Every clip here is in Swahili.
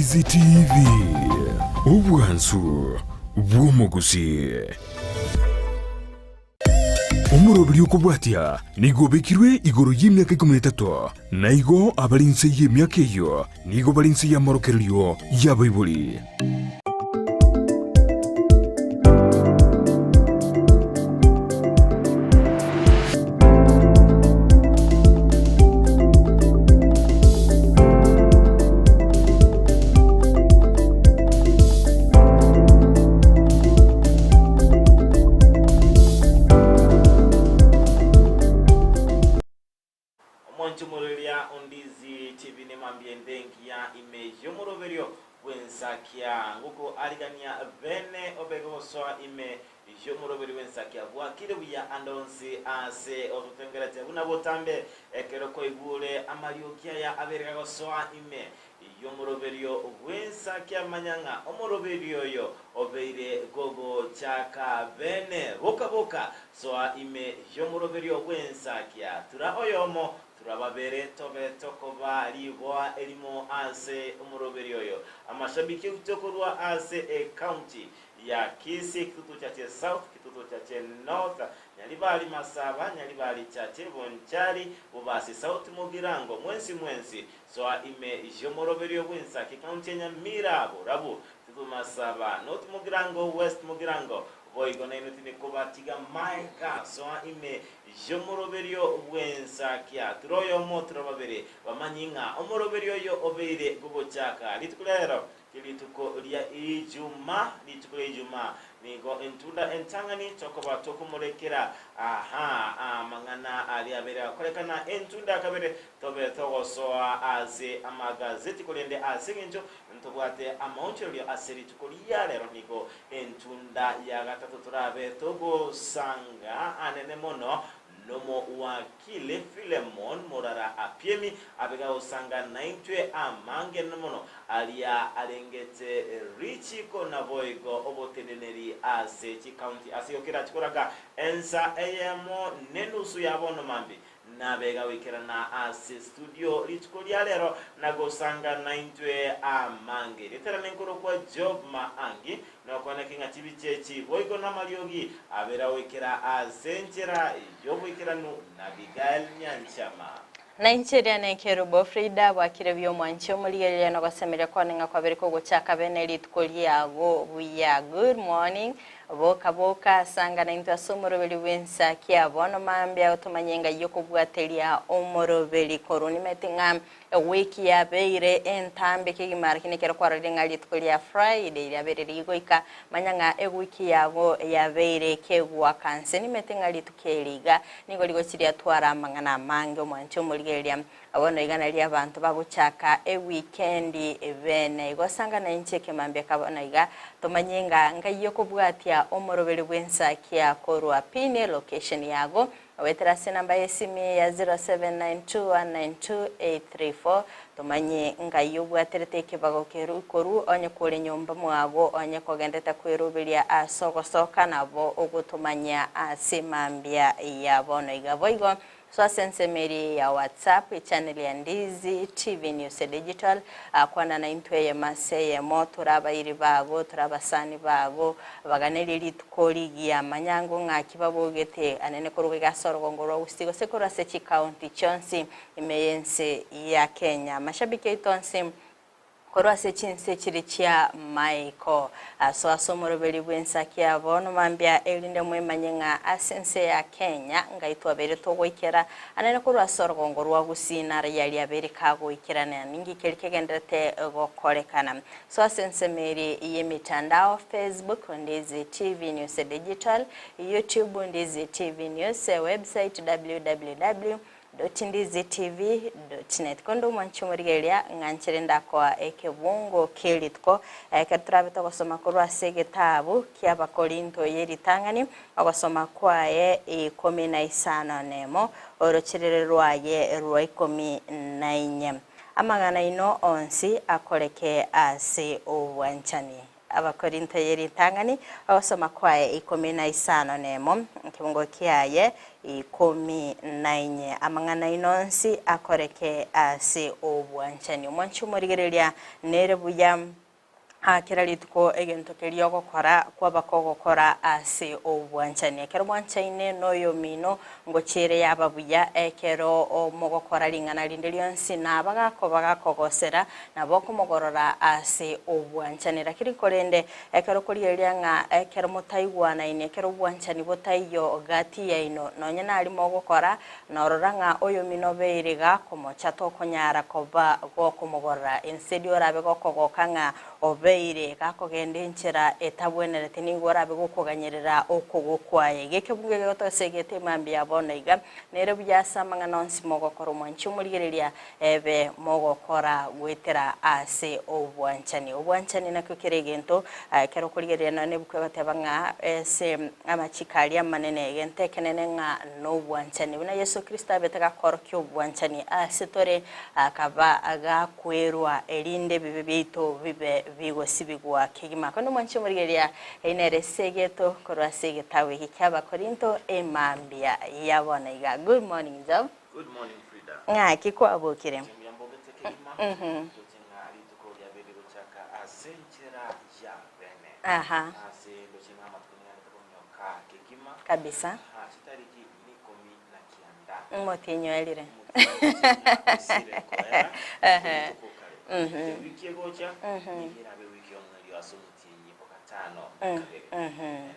Ndizi TV ubwansu bw'omuguzi umurobiri ukubwatya nigobekirwe igoro y'imyaka 13 naigo abarinse y'imyaka iyo nigo barinse y'amarokeryo y'abayibuli Ndizi TV ni mambiendengi ya image yomoroverio wensakia nguko aligania bene obegoswa ime yomoroverio wensakia bwakire buya andonsi ase otutengerete buna botambe ekero koigure amariokia ya aberega goswa ime yomoroverio wensakia manyanga omoroverio yo obeire gogo chaka bene boka soa ime yomoroverio wensakia tura oyomo turababere tobe tokoba liboa elimo ase umuroberi oyo amashabiki kutokorwa ase county ya Kisii kitutu chache south kitutu chache north nyalibali masaba nyalibali chache bonchari ubasi south mugirango mwensi soa ime jomoroberi obwensa county nya mirabo rabu kitutu masaba north mugirango west mugirango boigo na inutini kubatiga maika soa ime jomoroberio wensa kia turoyo motro babere bamanyinga omoroberio yo obeire gogo chaka litukulero kilituko lia ijuma nigo entunda entangani tokoba tokumolekera mangana aliabera kolekana entunda kabere tobe togosoa aze amagazeti kolende asengenjo ntobwate amaoncherio aseri tukolia lero nigo entunda ya gatatu turabe togo sanga anene mono nomo wakile Filemon morara apiemi abega usanga naitwe amange nomono alia alengete richiko na boigo oboteneneri ase chi county ase yokira chikoraga ensa eyemo nenusu yabono mambi nabega wikirana ase studio lichikolia lero nagosanga naitwe amange literane nkoro kwa job maangi no kwana kinga chibichechi boigo na mariogi abera wikira asenjera yobwikiranu na Abigail Nyanchama Nigeria nekero bofrida wakirevyo mwancho muligeria no gasemere kwaninga kwabereko gochaka benelit koliago buya good morning boka sanga na into somorobeli wensa kia bono mambya otomanyenga yoko bwatelia omorobeli koroni metinga wiki ya beire entambe kigimar kinekero kwaringa litkolia Friday ya bereri goika manyanga wiki yago ya beire kegwa kanseni metinga litukeliga nigoligo chiria twara mangana mange mwancho muligeria abono igana lia abantu baguchaka weekend evene igosanga na incheke mambya kabona iga tomanyenga ngayoko bwatia omorobeli wensa kia korwa pine location yago weterasi namba yesimi ya 0792192834 tomanye ngayobwa tereteke bagokeru koru onye kole nyomba mwago onye kogendeta kwerubilia asogosoka nabo ogutumanya asimambia yabono igaboigo so sensemeri ya WhatsApp channel ya Ndizi TV News Digital kwana na intwe ya maseye moturaba iri bago turabasani bago baganeliri tukoli ya manyango ngakibabogete anene koruge gasoro ngoro ustigo sekora sechi county chonsi imeyense ya Kenya mashabiki itonsi korwa sechinse chirichia maiko so asomorobeli bwensa kia bono mambya elinde mwemanyenga asense ya Kenya ngaitwa bere togoikera anene korwa sorgongorwa gusina yali abere kago ikirana ningi kelikegendete gokolekana so asense meri yemitandao Facebook Ndizi TV News Digital YouTube Ndizi TV News website www.ndizitv.net kondo manchumurigelia ngancherenda kwa ekebungo kelitko katrabita gosoma korwa segetabu kia bakorinto yeritangani agosoma kwae 15 nemo orochererwaye rwa 14 amagana ino onsi akoreke ase obwanchani Abakorinto yeri tangani abasoma kwaye 15 nemo kibungo kiaye 14 amangana inonsi akoreke ase obwanchani omwanchu murigereria nerebuya kiralitko egento kelio gukora kwabakogokora ase obwanchani ekero bwanchaine noyo mino ngochere yababuya ekero omogokora lingana linde lyonsi nabagako bagakogosera nabokumogorora ase obwanchani rakiri korende ekero kuriyeria nga ekero mutaigwana ine ekero bwanchani botaiyo gati yaino nonye nali mogokora norora nga oyo mino beiriga komocha tokonyara koba gokumogorora instead orabe gokogoka nga obeire kakogende nchera etabwenerete ningora begukuganyerera okugukwaye gekebunge gotosegete mambia bonaiga nere byasamanga nonsi mogokora mwanchu murigereria ebe mogokora gwetera ase obwanchani nakukiregento kero kurigereria nane bukwebatebanga ese amachikali amanene gente kenene nga no bwanchani buna Yesu Kristo abetega korokyo bwanchani ase tore akaba agakwerwa erinde bibito bibe bigosibigwa kigima kono mwanchi murigeria inere segeto korwasege tawe hikyaba Korinto emambia yabona iga. Good morning Job. Good morning Frida. Nga kiko abokire. Yambogete kigima. Ari tukoya bebe gochaka asenchera ya bene. Aha. Ase gochina matunya tukonyoka kigima. Kabisa. Chitariki nikomi na kianda. Motinyo elire. Wiki gocha nigira be wiki onali asumuti pokatano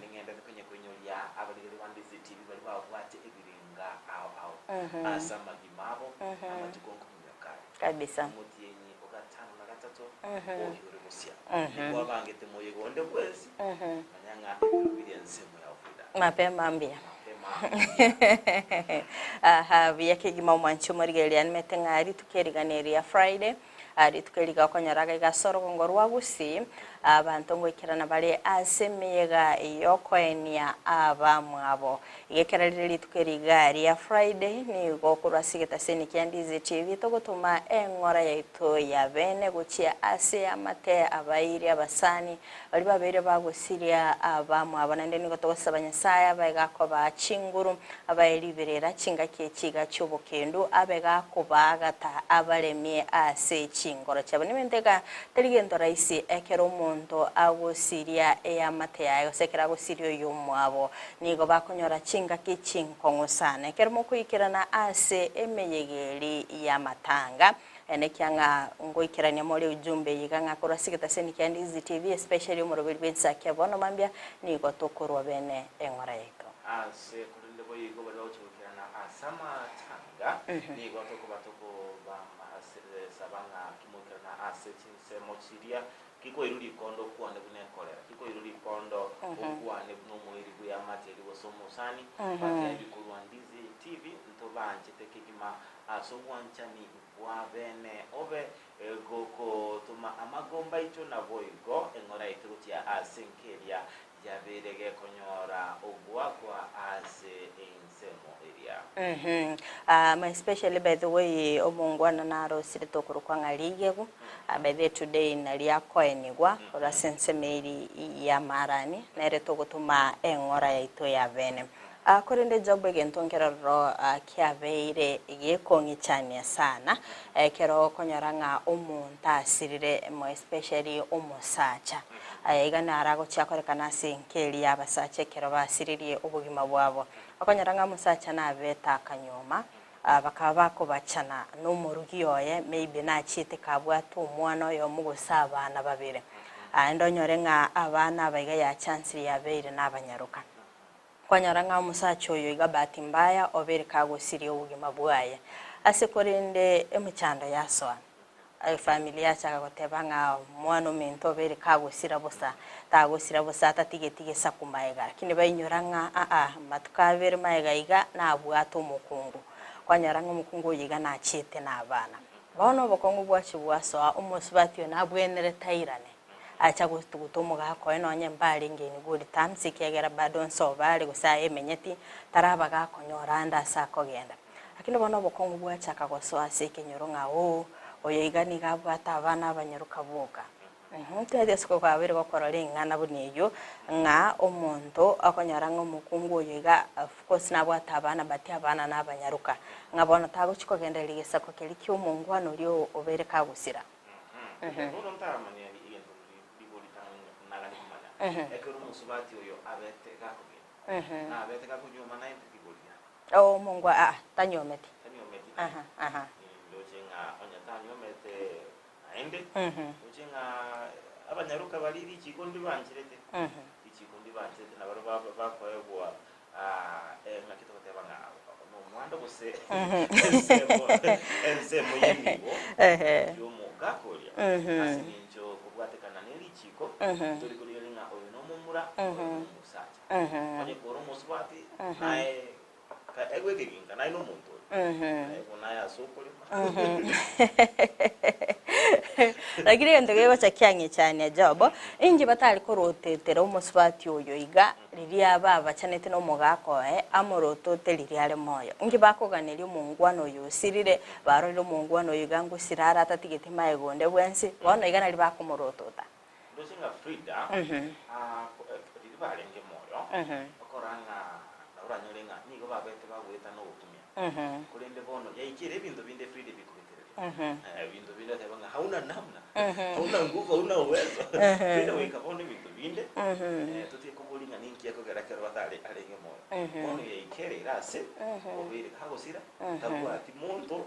ningenda kwenye ya abaligeri bandizi TV bali bawate ebiringa awo asama dimabo amatukonko myakali kabisa muti yenyi okatano na gatatu oyore musia kwa bangete moye gonde kwezi manyanga ebiriense mu ya Frida mapema mbia aha biyake gima mwanchu murigeria nmetengari tukeriganeria Friday ari tukeliga konyaraga igasoro ngorwa gusi abantu ngwikirana bali asemiyega yokwenia abamwabo igekerariri tukeriga ari ya Friday ni gokura sigeta seni kyandize TV togotuma engora yaito ya bene guchia ase amate abairi abasani bali babere bagusiria abamwabo nande ni gotosabanya saya bagako ba chinguru abairiberera chinga kekiga cy'ubukendo abega kubagata abaremye ase chingoro cyabone menteka teligendo raisi ekero umuntu agusiria eyamate yayo sekera gusirio yumwabo nigo bakonyora chinga kichinko ngusana ekero mukuyikirana ase emeyegeri yamatanga enekyanga ngoikirania muri ujumbe yiganga kurasigita seni kyandizi TV especially umurobiri bensa kyabono mambya nigo tokorwa bene engora yeko ase kurinde boyigo bali ochukirana asama tanga nigo toko ba asere sabanga kimukirana ase chinse mochiria kiko irudi kondo kuane bune kolera kiko irudi kondo kuane buno moiri buya materi bosomusani materi kurwandizi TV ntobanje tekikima asogwanchani wa bene obe goko tuma amagomba ito na boigo engora itutia asenkeria yaberege konyora ogwakwa ase insemo area especially by the way omungwana naro sirito kurukwanga ligego by the today nalia koenigwa ora sensemeri ya marani nere togotuma engora yaito ya bene akorende job gentongera ro kiabeire yekongichania sana kero konyoranga umuntu asirire mo especially umusacha igana arago cyakorekana senkeli yabasache kero basiririe ubugima bwabo akonyaranga musacha na beta akanyoma bakaba bakobacana no murugiyoye maybe na chite kabwatu umwana yo mugusaba na babire ndonyorenga abana baiga ya chance yabeire nabanyaruka kwanyaranga musacho yo igabati mbaya obere kagusiriye ubugima bwaye asekorende emuchanda yaso familia chaka gotebanga mwana mento bere kagusira busa tagusira busa tatige sakumaega kine bayinyoranga matukabere maega iga na bwato mukungu kwanyaranga mukungu yiga na chete na abana bono bokongu bwachi bwaso umusubatiyo na bwenere tairane acha gutugutumu gako eno nyembali ngeni guri tamsi kegera badon so bali gusa emenyeti taraba gako nyoranda sako genda akino bono bokongu bwacha kagoso asike nyoronga oyo igani gabwata abana abanyaruka buka Twede siko kwa bere gokora ringana buneyo nga omonto akonyara ngo mukungu yiga of course nabo atabana bati abana nabanyaruka ngabona tago chiko genda ligesa ko keli kyo mungwano ryo obere kagusira Uno ntaramanya igendo liboli nagani kumanya ekero musubati oyo abete gakugira abete gakunyuma na liboli o mungwa tanyometi ndojenga onya tanyomete aende ndojenga abanyaruka baliri chikondi banjirete ichikondi banjirete nabaro bakoyebwa ngakito kotebanga no mwando bose ensemo yimibo yomo gakolia asininjo kubwatekana nelichiko turi kuliringa oyo no mumura musacha onye koro muswati nae egwegeginga nae no muntu nae asokole Lakini ndege bacha kyange cyane jobo inji batali ko rotetera umuswati oyo iga riri ababa chanete no mugako amoroto teliri ale moyo inji bakoganira umungwano yo sirire barore umungwano yiga ngo sirara atatigete mayegonde bwensi bono iga nari bakomorotota ndosinga Frida riri barenge moyo okoranga uranyorenga nigo babete bagweta no gutumia kurende bono yaikire ibintu binde Frida bintu binde tabanga hauna namna hauna nguvu hauna uwezo binde wikabone bintu binde tuti kubulinga ninki yako garakero batale alenge moyo bono yaikere irase obere kagosira tabwa timonto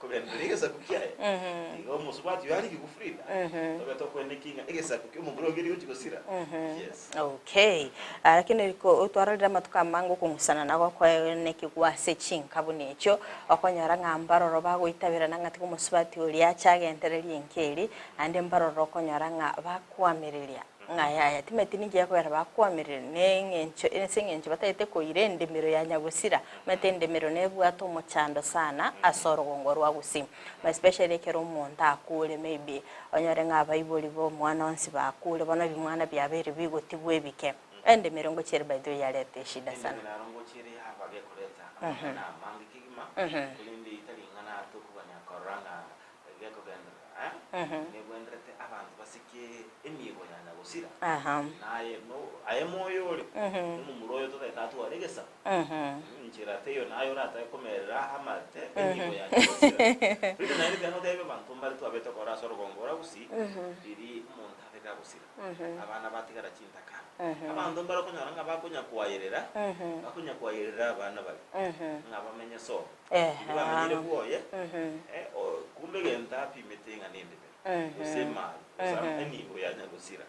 kubendereza kukiaye ngo musubati yari kugufrida tobeto kwenekinga egesa kuki umugurogeri ukigosira yes okay lakini liko utwarira matuka mango kungusana nako kweneki gwase chinka bunecho akonyara ngambaro bagwitabira nangati kumusubati uri achagentereri enkeri ande mbaroro konyara nga bakwamiriria ngaya timeti ningiye kwera bakwamirira nengencho batayete ko irende miro ya nyagusira metende miro nebwato umuchando sana asorogongo rwa gusima especially kero umuntu akule maybe onyore ng'abayiboli bo mwana onsi bakule bona bimwana byabere bigotibwe bike ende miro ngo kere by the way yarete shida sana narongo kere habage kureta na mangi kigima kulindi italingana to kubanya koranga geko genda nebwendrete abantu basike emigo yana gusira naye no ayemoyo uri umuroyo to tatu aregesa njira teyo nayo rata komerera amate emigo yana gusira bino nayo byano debe bantu mbali to abeto kora soro gongora gusi biri umuntu abeka gusira abana batigara cintaka abantu mbara konyaranga bakunya kwayerera abana bali ngabamenye so bamenyire boye kumbe genda pimetenga ninde usema nibo yanya gusira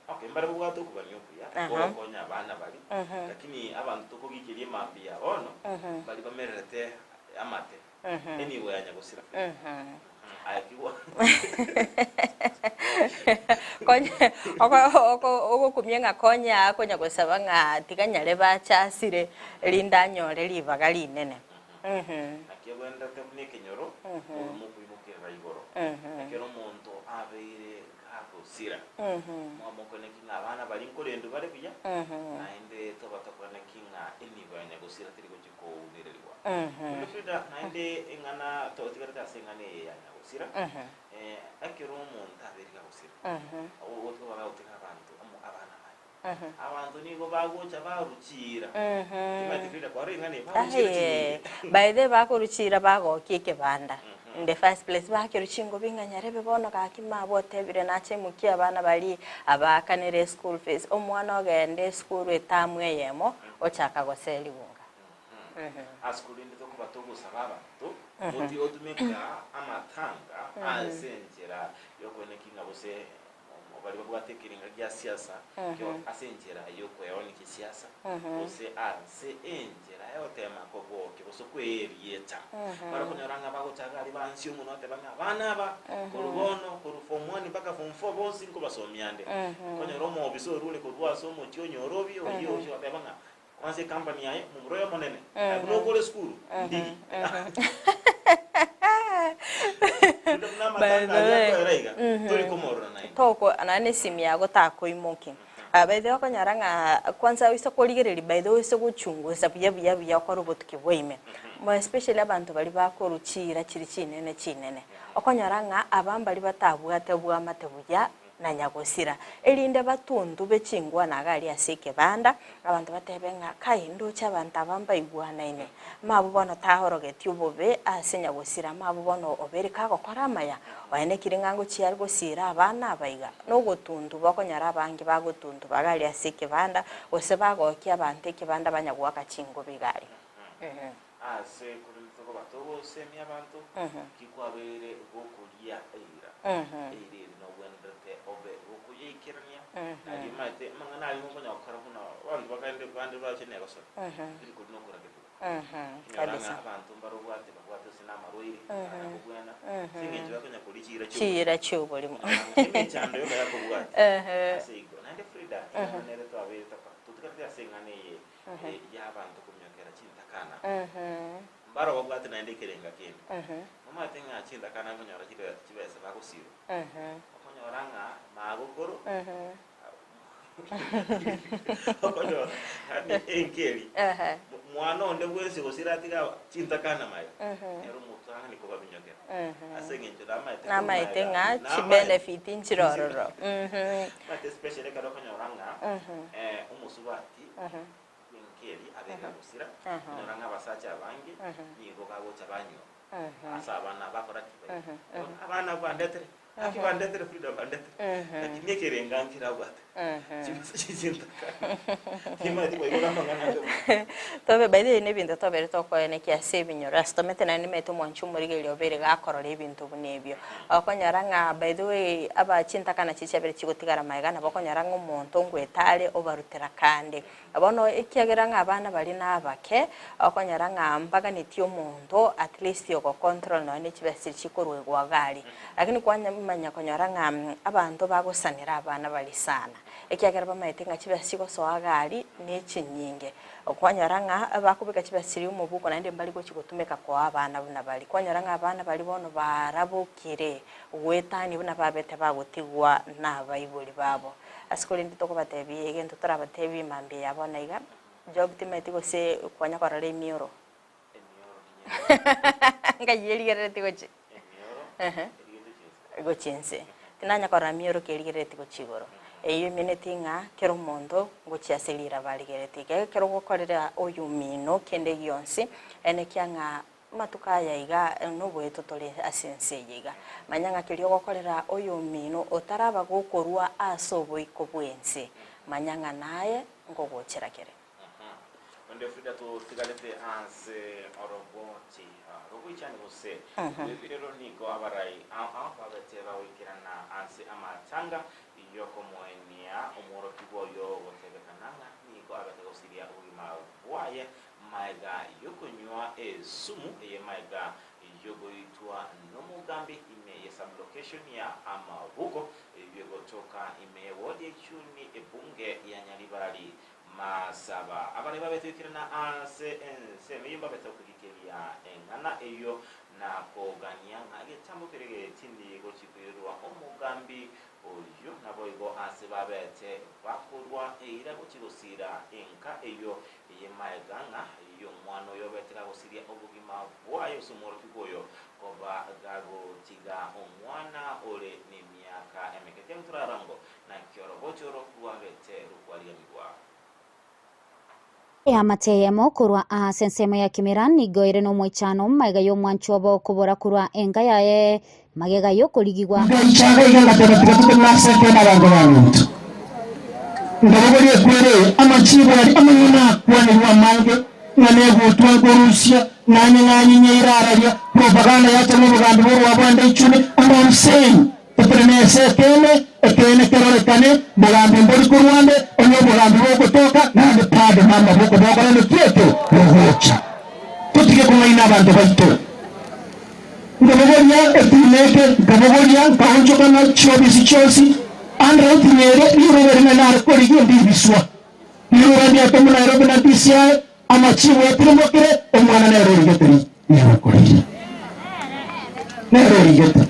okay mbara bwato kubanyukuya konya abana bali lakini abantu tukogikirie mambia ono bali bamerete amate nibo yanya gusira akiwa konya oko kumyenga konya gusaba nga tiganyale bachasire lindanyore libaga linene akibwenda temunike nyoro mu kwimukira igoro akero muntu abeire agusira mu konekinga abana bali nkorendu bari kuya nainde to batakonekinga enibo yanya gusira tirigo chiko unirelwa Frida nainde ingana to tigarata singane yanya gusira akero umuntu abirika gusira ubwo bagautika abantu abana abantu nigo bagocha baruchira timati Frida kwa ringane baruchira by the bakuruchira bagokike banda in the first place bakiruchingo binganyarebe bono kakima botebire nache muki abana bali abakanere school fees omwana ogende school etamwe yemo ochaka goseli bunga askulinde to kubatogusa babantu muti otumeka amatanga asenjera yokonekinga bose bali babwatekiringa gya siasa kyo asenjera yoko yaoni kisiasa bose ase enjera yotema kogo kiboso kwerieta bara kunyaranga bago chagari bansi umuntu atebanga abana ba kurubono form 1 mpaka form 4 bose ngo basomiande konyoromo bisorule kurwaso mu cyonyorobi oyo cyo atebanga kwanze company yae mumroyo monene no kole school ndigi toko anane simya gotako imoki abaide okonyaranga kwanza wiso koligereri baide wiso guchunguza buya ko robot kibwime mo especially abantu bali bakoruchira kiri kinene okonyaranga abambali batabwate bwamate buya na nyagosira elinde batundu bechingwa na gali asike banda abantu batebenga kai ndocha abantu abamba igwana ine mabu bono tahorogeti ubobe asenya gosira mabu bono obereka gokora maya waene kiringango chiari gosira abana abaiga no gotundu bakonyara abangi bagotundu bagali asike banda ose bagokia abantu kibanda banyagwa kachingo bigari ase kulitoko batobo semi abantu kikwabere gokulia eira iri no wendete obe gokuye ikirania ali mate mangana ali ngonya okara kuna abantu bakaende bandi bachene goso iri kuno kora ketu kabisa abantu barobwate bagwate sina maroiri kugwena singenje bakonya kulichira chubo limo chando yoka yakubwate ase iko nande frida nere to abere tapa tutikate asengane ya abantu kumyokera chintakana mbaro wabwate naende kerenga kende mama tenga chintakana kunyora kibese bakusiro okonyoranga magukuru okonyo hani enkeli mwana onde bwese gosiratika chintakana mayo ero mutanga niko babinyokera asengenje namaite nga chibenefit nchirororo mate especially kada okonyoranga umusubati keri abega gusira noranga basacha abangi nigo gagocha banyo asa abana bakora kibe abana bandetere akibandetere frida bandetere lakini kerenga nkirabata chinta kimati boyo ngana tobe baide ne bintu tobe toko ene kya sebinyo rasto metena ni meto monchu murigeli obere gakorora ibintu bunebyo akonyaranga by the way aba chinta kana chichebere chigotigara maigana bakonyaranga umuntu ngwetale obarutera kande abono ikiageranga abana bali nabake akonyaranga mbaga nityo umuntu at least yoko control no ne chibesi chikorwe gwagali lakini kwanya konyaranga abantu bagosanira abana bali sana ekiagera bamaitenga chibesi go soagali nechinyinge okwanyaranga abakubika chibesiri umubuko nande mbali go chigotumeka kwa abana buna bali kwanyaranga abana bali bono barabukire wetani buna babete bagotigwa na bayibuli babo asikole nditoko batebi egento tarabatebi mambe yabona iga job timeti go se kwanya korale mioro ngayeli gereti go chi go chinse tinanya korale mioro keli gereti go chigoro eyo minute nga kero mondo ngochi aselira baligereti kero gokorera oyu mino kende gyonsi ene kyanga matukaya iga no bweto tole asense yiga manyanga kiri gokorera oyu mino otaraba gokorwa asobo ikobwense manyanga naye ngogochera kere onde frida to tigalete anse oroboti robuchani gose bibiro niko abarai babete bawikirana anse amatanga yoko moenia omoro kiboyo gotebekananga niko abete gosiria ubima bwaye maiga yoko nywa sumu ye maiga yogo itwa nomugambi ime yesa location ya amabuko yego toka ime wodi chuni ebunge ya Nyalibarali masaba abari babetwikirana anse meyimba betokugikelia engana eyo na koganya ngage tambo kerege tindi go chikirwa omugambi oyo nabo igo anse babete bakurwa eira go chigosira enka eyo yemaeganga iyo mwana yo betera gosiria obugima bwayo sumoro kigoyo koba gago tiga omwana ole ni miaka emekete mturarango na kioro bochoro kuwabete rukwaliga migwa amateyemo kurwa sensemo ya Kimirani goire no mwichano maiga yo mwanchobo kubora kurwa enga yae magega yo kuligigwa nchaga iga gatera tukunasa tena bango bantu ndabogoriye kwere amachibo ari amanyina kwani wa mange ngane gutwa gorusia nanye nyirararia propaganda yacho mu Buganda bo wabanda ichune I'm saying tupenese kene kerore Bugambi mbori kurwande onyo Bugambi boko toka na ndipade mama boko boko na kieto rohocha tutike kumaina abantu baito ngobogonya etineke ngobogonya kaoncho kana chobisi chosi andra utinere yuro na kori ndi biswa yuro ndi atomo Nairobi na PCI amachiwo yatiromokere omwana na yuro ngeteri yuro kori na yuro ngeteri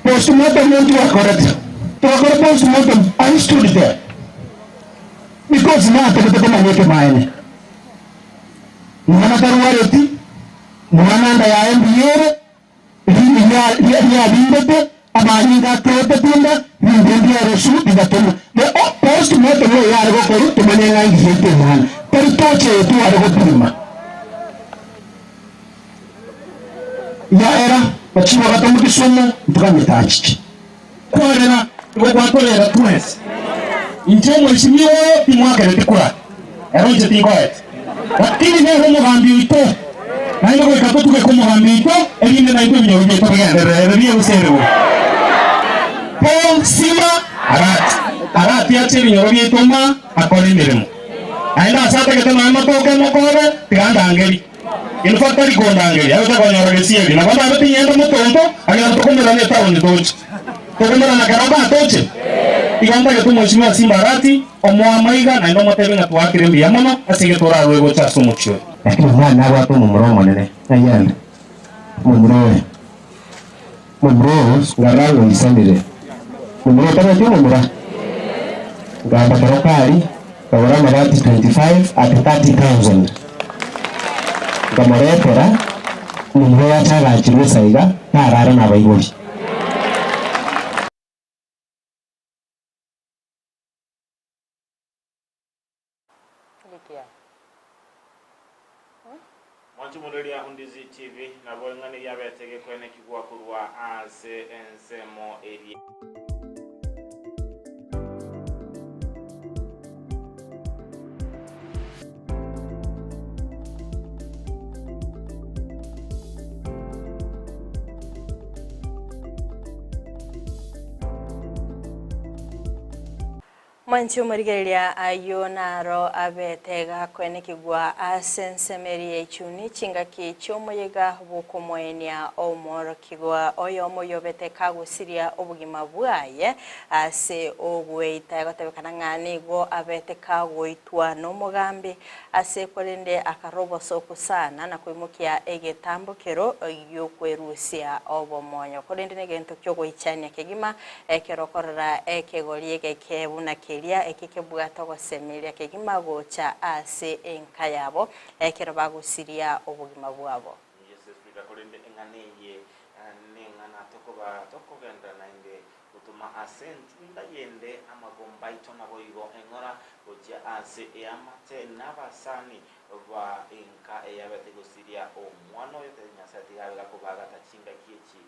postmortem went to a correct. To a correct postmortem, I stood there. Because now I can't make mine. Mwana taruareti, mwana anda ya MBA, ya bindete abahinga tote tunda bindi ya resu bigatuma the post mortem ya argo koru tumanya ngi yete man per toche tu argo prima ya era bachiwa gatamu kisomo tukamitachi korera ngokwatolera twese inje mweshimiwa timwaka retikura eronje tingoet lakini neho mugambi wito naino gwikato tuge ko mugambi wito ebinde naito binyo bito bigenderere biye userewo Paul Sima arati ache binyo bito ma akora imirimo aenda asate ketema amatoke mokore tiganda angeri in fact ari gondangeri ayo takonyora gesieri na banda abeti yenda mutonto agera tukomera ne tawo ni tochi tukomera na karaba tochi iganda ke tumweshimiwa Simba arati omwamaiga na ino motebe nga twakire mbiya mono asige tora rwego cha somucho lakini mwana watu mumuromo nene ayanda mumurowe ngarango isamire mumurowe tana tu mumura ngamba karokari kawara marati 25 at 30,000 ngamoretera mumurowe atagachirwe saiga narara na baigori Mwanchumulilia Undizi TV na boengani yabetege kwene kigwa kurwa ase ensemo eri Mwanchu murigeria ayo naro abetega kwene kigwa asensemeri echuni chingaki chomoyega bukomwenia omoro kigwa oyo moyobete kagusiria obugima bwaye ase obweita gotebekana ngani go abete kagoitwa no mugambi ase korende akarobo sokusana na kwimukia egetambukero yokwerusia obomonyo korende negento kyogoichania kegima ekerokorera ekegori ekebuna ekikebwato gosemeria kegima gocha ase enka yabo ekero bagusiria obugima bwabo Yesu spika kolende enganeye nengana tokogenda nainde gutuma asentu ndayende amagomba itona boigo engora gocha ase eamate nabasani ba enka eyabete gusiria omwana yote nyasati gaga kubaga tachinga kiechi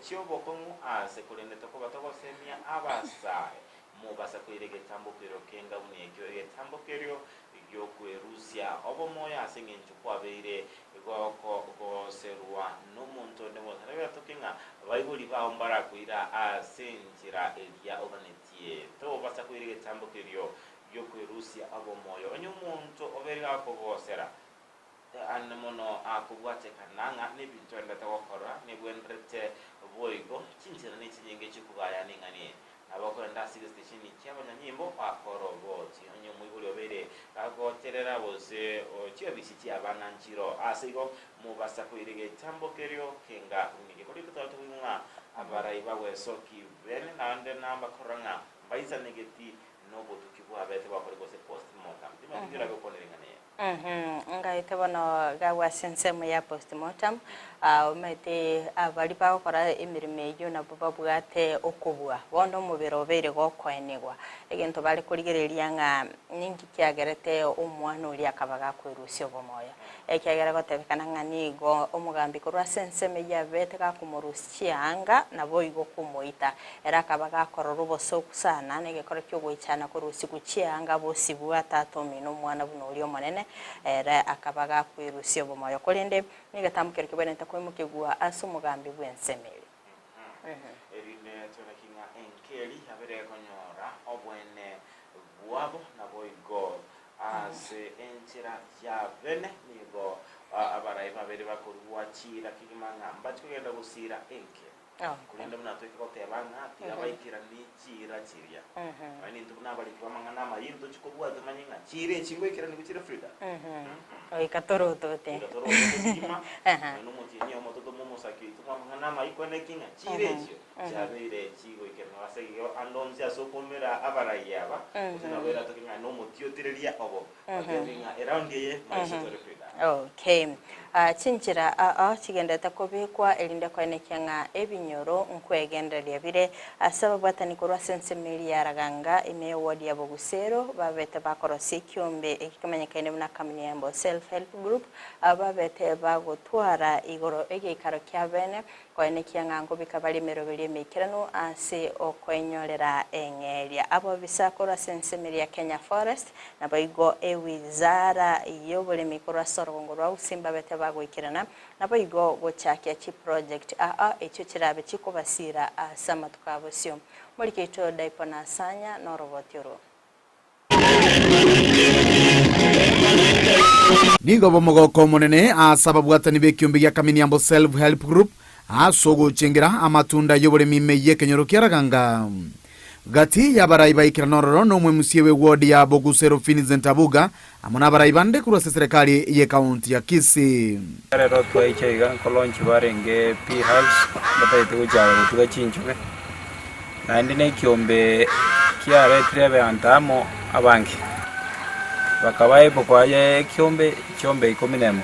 chiobokongu ase kolende tokosemia abasai mubasa kwirege tambukiro kenga unekyo tambukiro igyo kwerusia obomoya asengenju kwabeire go serwa no muntu ndemo tarabya tokenga bayibuli baombara kuira asenjira elia obanetie to basa kwirege tambukiro igyo kwerusia obomoyo onyo muntu oberga kogosera anmono akubwate kananga nebintu ndata gokora nebwenrete boigo chinjira n'ekinyenge kikugaya ningani abako ndasi station cyabanya nyimbo akoroboti onyo mwibuli obere agoterera bose ochiya bisiti abananjiro asigo mubasa kwirege tambokeryo kenga unige kuri tutatu mwinga abarayi bawe soki bene nande namba koranga mbaisa negeti nobo tukibwa bete bakore gose post mortem dimagira gokonerengane ngaite bono gawa sensemo ya postmortem umete abali bakora emirime yo na baba bwate okubwa bondo mubiro bere gokwenegwa egento bali kurigereria nga ningi kyagerete omwana uri akabaga kwerusya bomoya ekyagera gotebekana nga nigo omugambi korwa senseme ya bete ka kumurusya anga na boigo kumoita era akabaga kororo bosokusana negekora kyo gwichana kurusi kucyanga bosibwa tatomi no mwana buno uri omonene era akabaga kwerusya bomoya kolende nigatambukira kiboneta kwemukigwa aso mugambi bwensemeri erine tonakinga enkeli abere konyora obwene bwabo na boigo ase enchira ya bene nigo abarayi babere bakorwa chira kigimanga mbatugenda gusira enke kulenda munatoke kotebanga tigabaikira ni chira chiria bani ndubuna bali kwamanga nama yinto chikobwa zamanyinga chire chingwekira ni kuchira frida ikatorotote no mutini omototo momosaki tumanga nama ikonekinga chire chyo chabere chigo ikena wasegi andonzi asokomera abarayi aba tunabera tokinga no mutiotireria obo atenga around ye mashitore frida okay chinjira chigendete kubikwa elinde koenekia ng'a ebinyoro nkwegenderia bire asaba bwatani korwa sensemeri ya Raganga ime ward ya Bogusero babete bakorosi kiombe ekikamenyekaine na Kaminyambo self help group babete bagotwara igoro egikaro kya bene koenekia ng'a ngo bikabali merobeli emikirano ase okwenyorera engeria abo bisakora sensemeri ya Kenya Forest na baigo ewizara y'oburemi korwa sorongorwa usimba bete bagwikirana na baigo gochakia chi project ekyo kirabe kikubasira sama tukabosyo muri kito daipona sanya no robotiro nigo bomogoko monene asaba bwatani bekiombe ya Kaminyambo self help group asogo chengira amatunda y'oburemi meye kenyoro kya Raganga gati ya barayi baikira nororo nomwe musiewe ward ya Bogusero Vincent Abuga amona barayi bande kurwa serikali ye county ya Kisii rero twaichega kolonchi barenge P house bataite kujaga tugachinchuke nandi ne kiombe kia retreve antamo abangi bakabaye pokwaye kiombe 11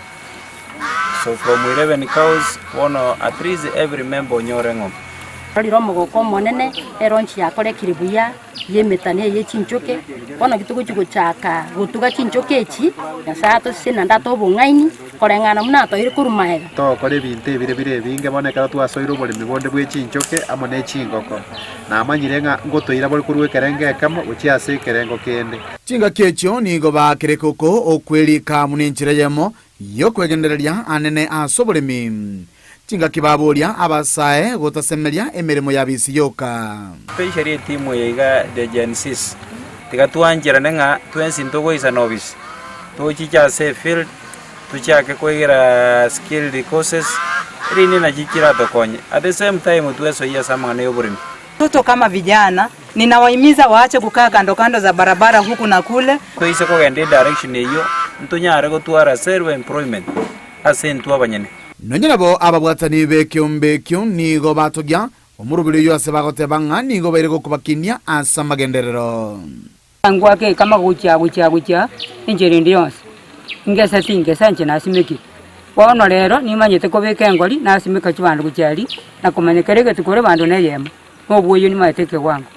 so from 11 cows at least every member nyorengo riro mogoko monene eronchi yakore kiribuya yemetane yechinchoke bona gitugo chaka gutuga chinchoke echi yasato sina ndato bungaini korengana munato iri kurumaega to kore binte bire binge boneka twasoiro bole mibonde bwe chinchoke amone chingoko na amanyire nga ngotoira bole kurwe kerenge kamo uchiase kerengo kende chinga kecho nigo bakerekoko okweli ka munenchire yemo yokwegendereria anene asobolemi chinga kibabolia abasae gotasemeria emeremo ya bisi yoka specially timu yiga the Genesis tikatuanjira nenga twensi ntogo isa novice tochicha se field tuchake koira skilled courses rini na jikira tokonye at the same time tuweso ya samana yoburimi Toto kama vijana ninawahimiza waache kukaa kando kando za barabara huku na kule toise ko gende direction hiyo ntunyare go twara self employment asentu abanyene nonyerabo ababwatani bekiombe kyo nigo batogya omurubiri yose bagoteba ng'a nigo baire gokubakinia asa magenderero angwake kama gucha injeri ndiyonse ngesa tingesa nche nasimeki bono rero nimanyete kobeka engori nasimeka chibandu guchari na kumanyekerege tukore bandu neyema obwoyo ni mateke wangu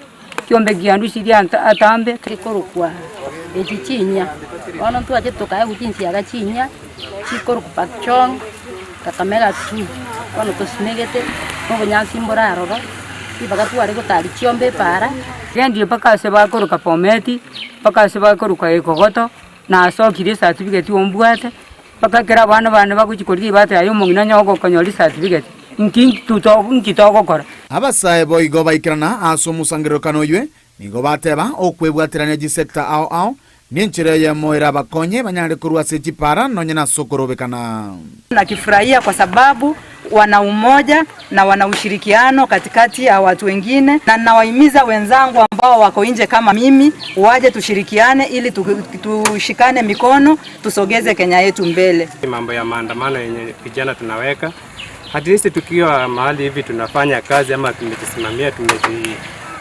kiombe giandu siri atambe kikorukwa echichinya bono twaje tukaye guchinsi agachinya chikorukupakchong Kakamega tu kono tosimegete ngo nyansi mboraro ibaga tuare gutari chiombe para gendi paka se bakoruka pometi paka se bakoruka ekogoto na asokire certificate ombwate paka kera bana baguchikorigi bate ayo mungina nyogo konyori certificate nkitogo kora abasae boigo baikirana aso musangiro kanoywe nigo bateba okwebwatirania ji sector ao ninchire ya moira bakonye banyare kurwa sechi para nonye na sokorobekana nakifurahia kwa sababu wana umoja na wana ushirikiano katikati ya watu wengine na nawahimiza wenzangu ambao wako nje kama mimi waje tushirikiane ili tushikane mikono tusogeze Kenya yetu mbele. Mambo ya maandamano yenye vijana tunaweka at least tukiwa mahali hivi tunafanya kazi ama tumejisimamia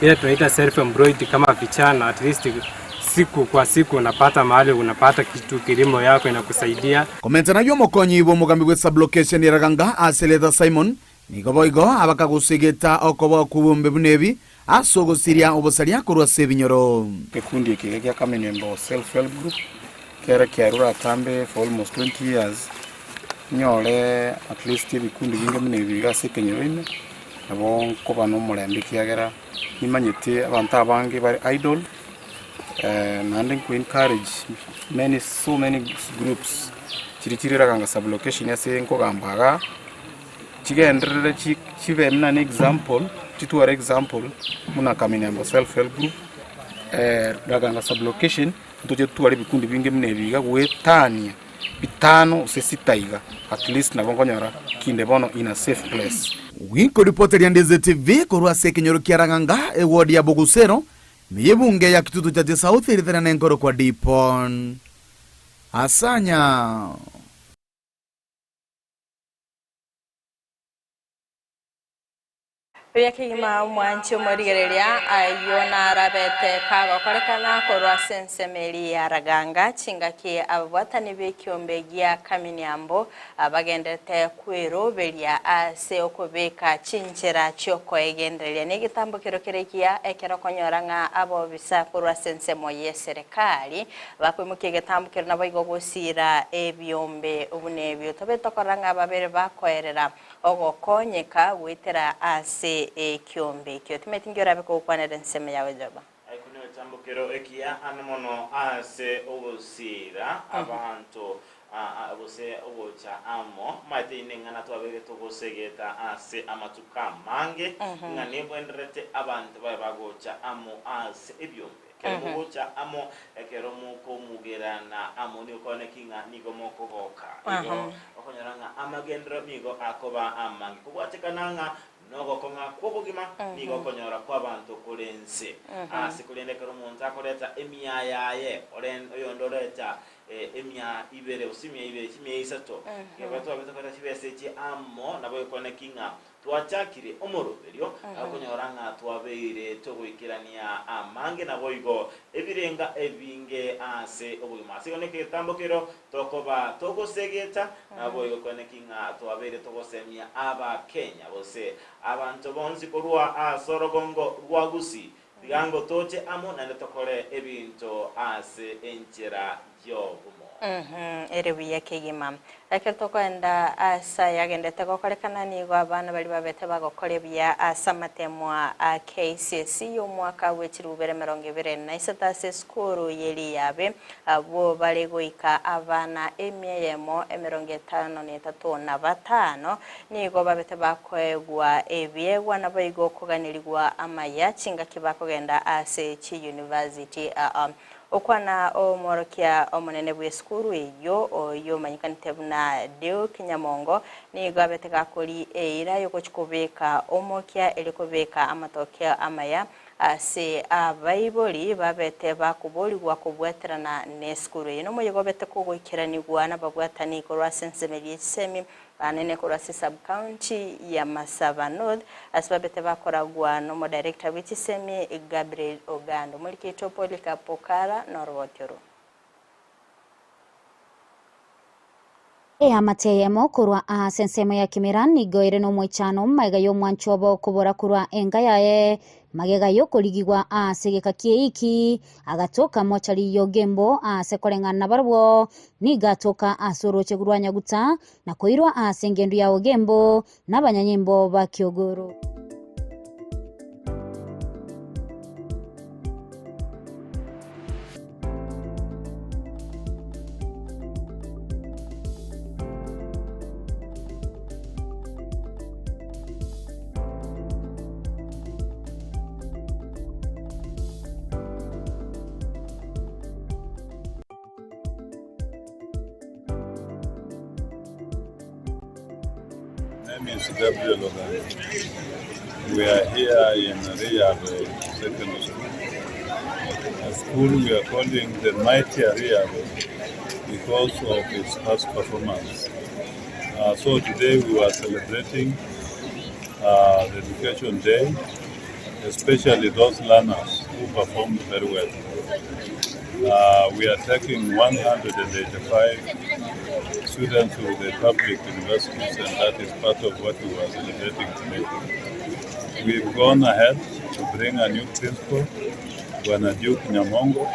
ile tunaita self employed kama vijana at least siku kwa siku unapata mahali unapata kitu kilimo yako inakusaidia. Komentana yo mokonyi bo mugambi gwe sublocation ya Raganga Aseleda Simon nigo boigo abakagusigeta okobo kubumbe bunebi asogo siria obosaria kurwa sebinyoro kikundi kile kya Kaminyambo self help group kera kyarura tambe for almost 20 years nyole at least bikundi binge bunebi gasekenyero ine abo koba no mulembe kyagera nimanyete abantu abange bari idol and to encourage so many groups chiri Raganga sublocation yase nkogambaga chigendere chibemna an example chituare example muna Kaminyambo self help group Raganga sublocation ntoje tuare bikundi binge mnebiga gwetania bitano usesitaiga at least nabongonyora kinde bono in a safe place winko reporter ya Ndeze TV korwa sekenyoro kya Raganga ward ya Bogusero miyebunge ya kitutu cha South irithana nenkoro kwa Dipon asanya Yakima mwancho morigereria ayona rabete kago korekana korwa sensemeli ya raganga chingaki abwatani bekyombe gya kaminiambo abagendete kwero beria ase okobeka chinchera cyoko egendereria nigitambo kirokerekia ekero konyoranga abo bisa korwa sensemo ye serikali bakwimuke getambukira nabo igogosira ebyombe ubunebyo tobetokoranga babere bakoerera ogokonyeka witera ase ekyombe kyo timetingira biko kwanera nseme yawe joba ayikuno tambukiro ekia anomono ase ogosira abantu abose ogocha amo mate inengana twabere togosegeta ase amatuka mange ngane bwenderete abantu bagocha amo ase ebyombe kero gocha amo ekero muko mugerana amo ni ukone kinga nigo moko boka igo okonyaranga amagendro nigo akoba amangi kubwatekananga nogo konga kwobugima nigo konyora kwa abantu kulense asikulende kero muntu akoreta emia yaye oren oyondoreta emia ibere usimia ibere kimia isato yabato abetakora kibese ki amo nabo ikone kinga twachakire omoroberio akonyoranga twabeire togwikirania amange nabo igo ebirenga ebinge ase obugima asigoneke tambokero tokoba togosegeta nabo igo kone kinga twabeire togosemia aba Kenya bose abantu bonzi korwa asorogongo rwagusi bigango toche amo na netokore ebinto ase enchera yobumo erewi yakegima aketoko enda asa yagendete gokorekana nigo abana bali babete bagokorebya asamatemwa KCSE yo mwaka w'ekirubere 2027 skuru yeli yabe abo bali goika abana emyemo 53 nigo babete bakwegwa ebyegwa nabo igo kuganirwa amaya chinga kibakogenda ase chi university okwana omorokia omonene bw'eskuru eyo oyo manyikanite buna Deo Kinyamongo nigo abeteka kuri eira yo kuchikobeka omokia elikobeka amatokea amaya ase abaiboli babete bakuboligwa kubweterana n'eskuru eno moyo bete kugwikiranirwa n'ababwatani korwa sensemeli semi anene korwa sub county ya Masaba North asibabete bakoragwa no mo director w'ikisemi Gabriel Ogando muri kitopoli kapokara norwotero amateyemo kurwa sensemo ya Kimiran nigoire no mwichano maiga yo mwanchobo kubora kurwa enga yae magega yo kuligirwa segeka kieki agatoka mochari yo gembo sekorengana barwo nigatoka asoroche gurwanya guta na koirwa sengendu ya ogembo n'abanyanyimbo bakyogoro My name is Gabriel Ogando. We are here in Riyadh Secondary School. A school we are calling the Mighty Riyadh because of its past performance. So today we were celebrating the Education Day, especially those learners who performed very well. We are taking 185 students to the public universities, and that is part of what we were celebrating today. We've gone ahead to bring a new principal, Bwana Deo Kinyamongo.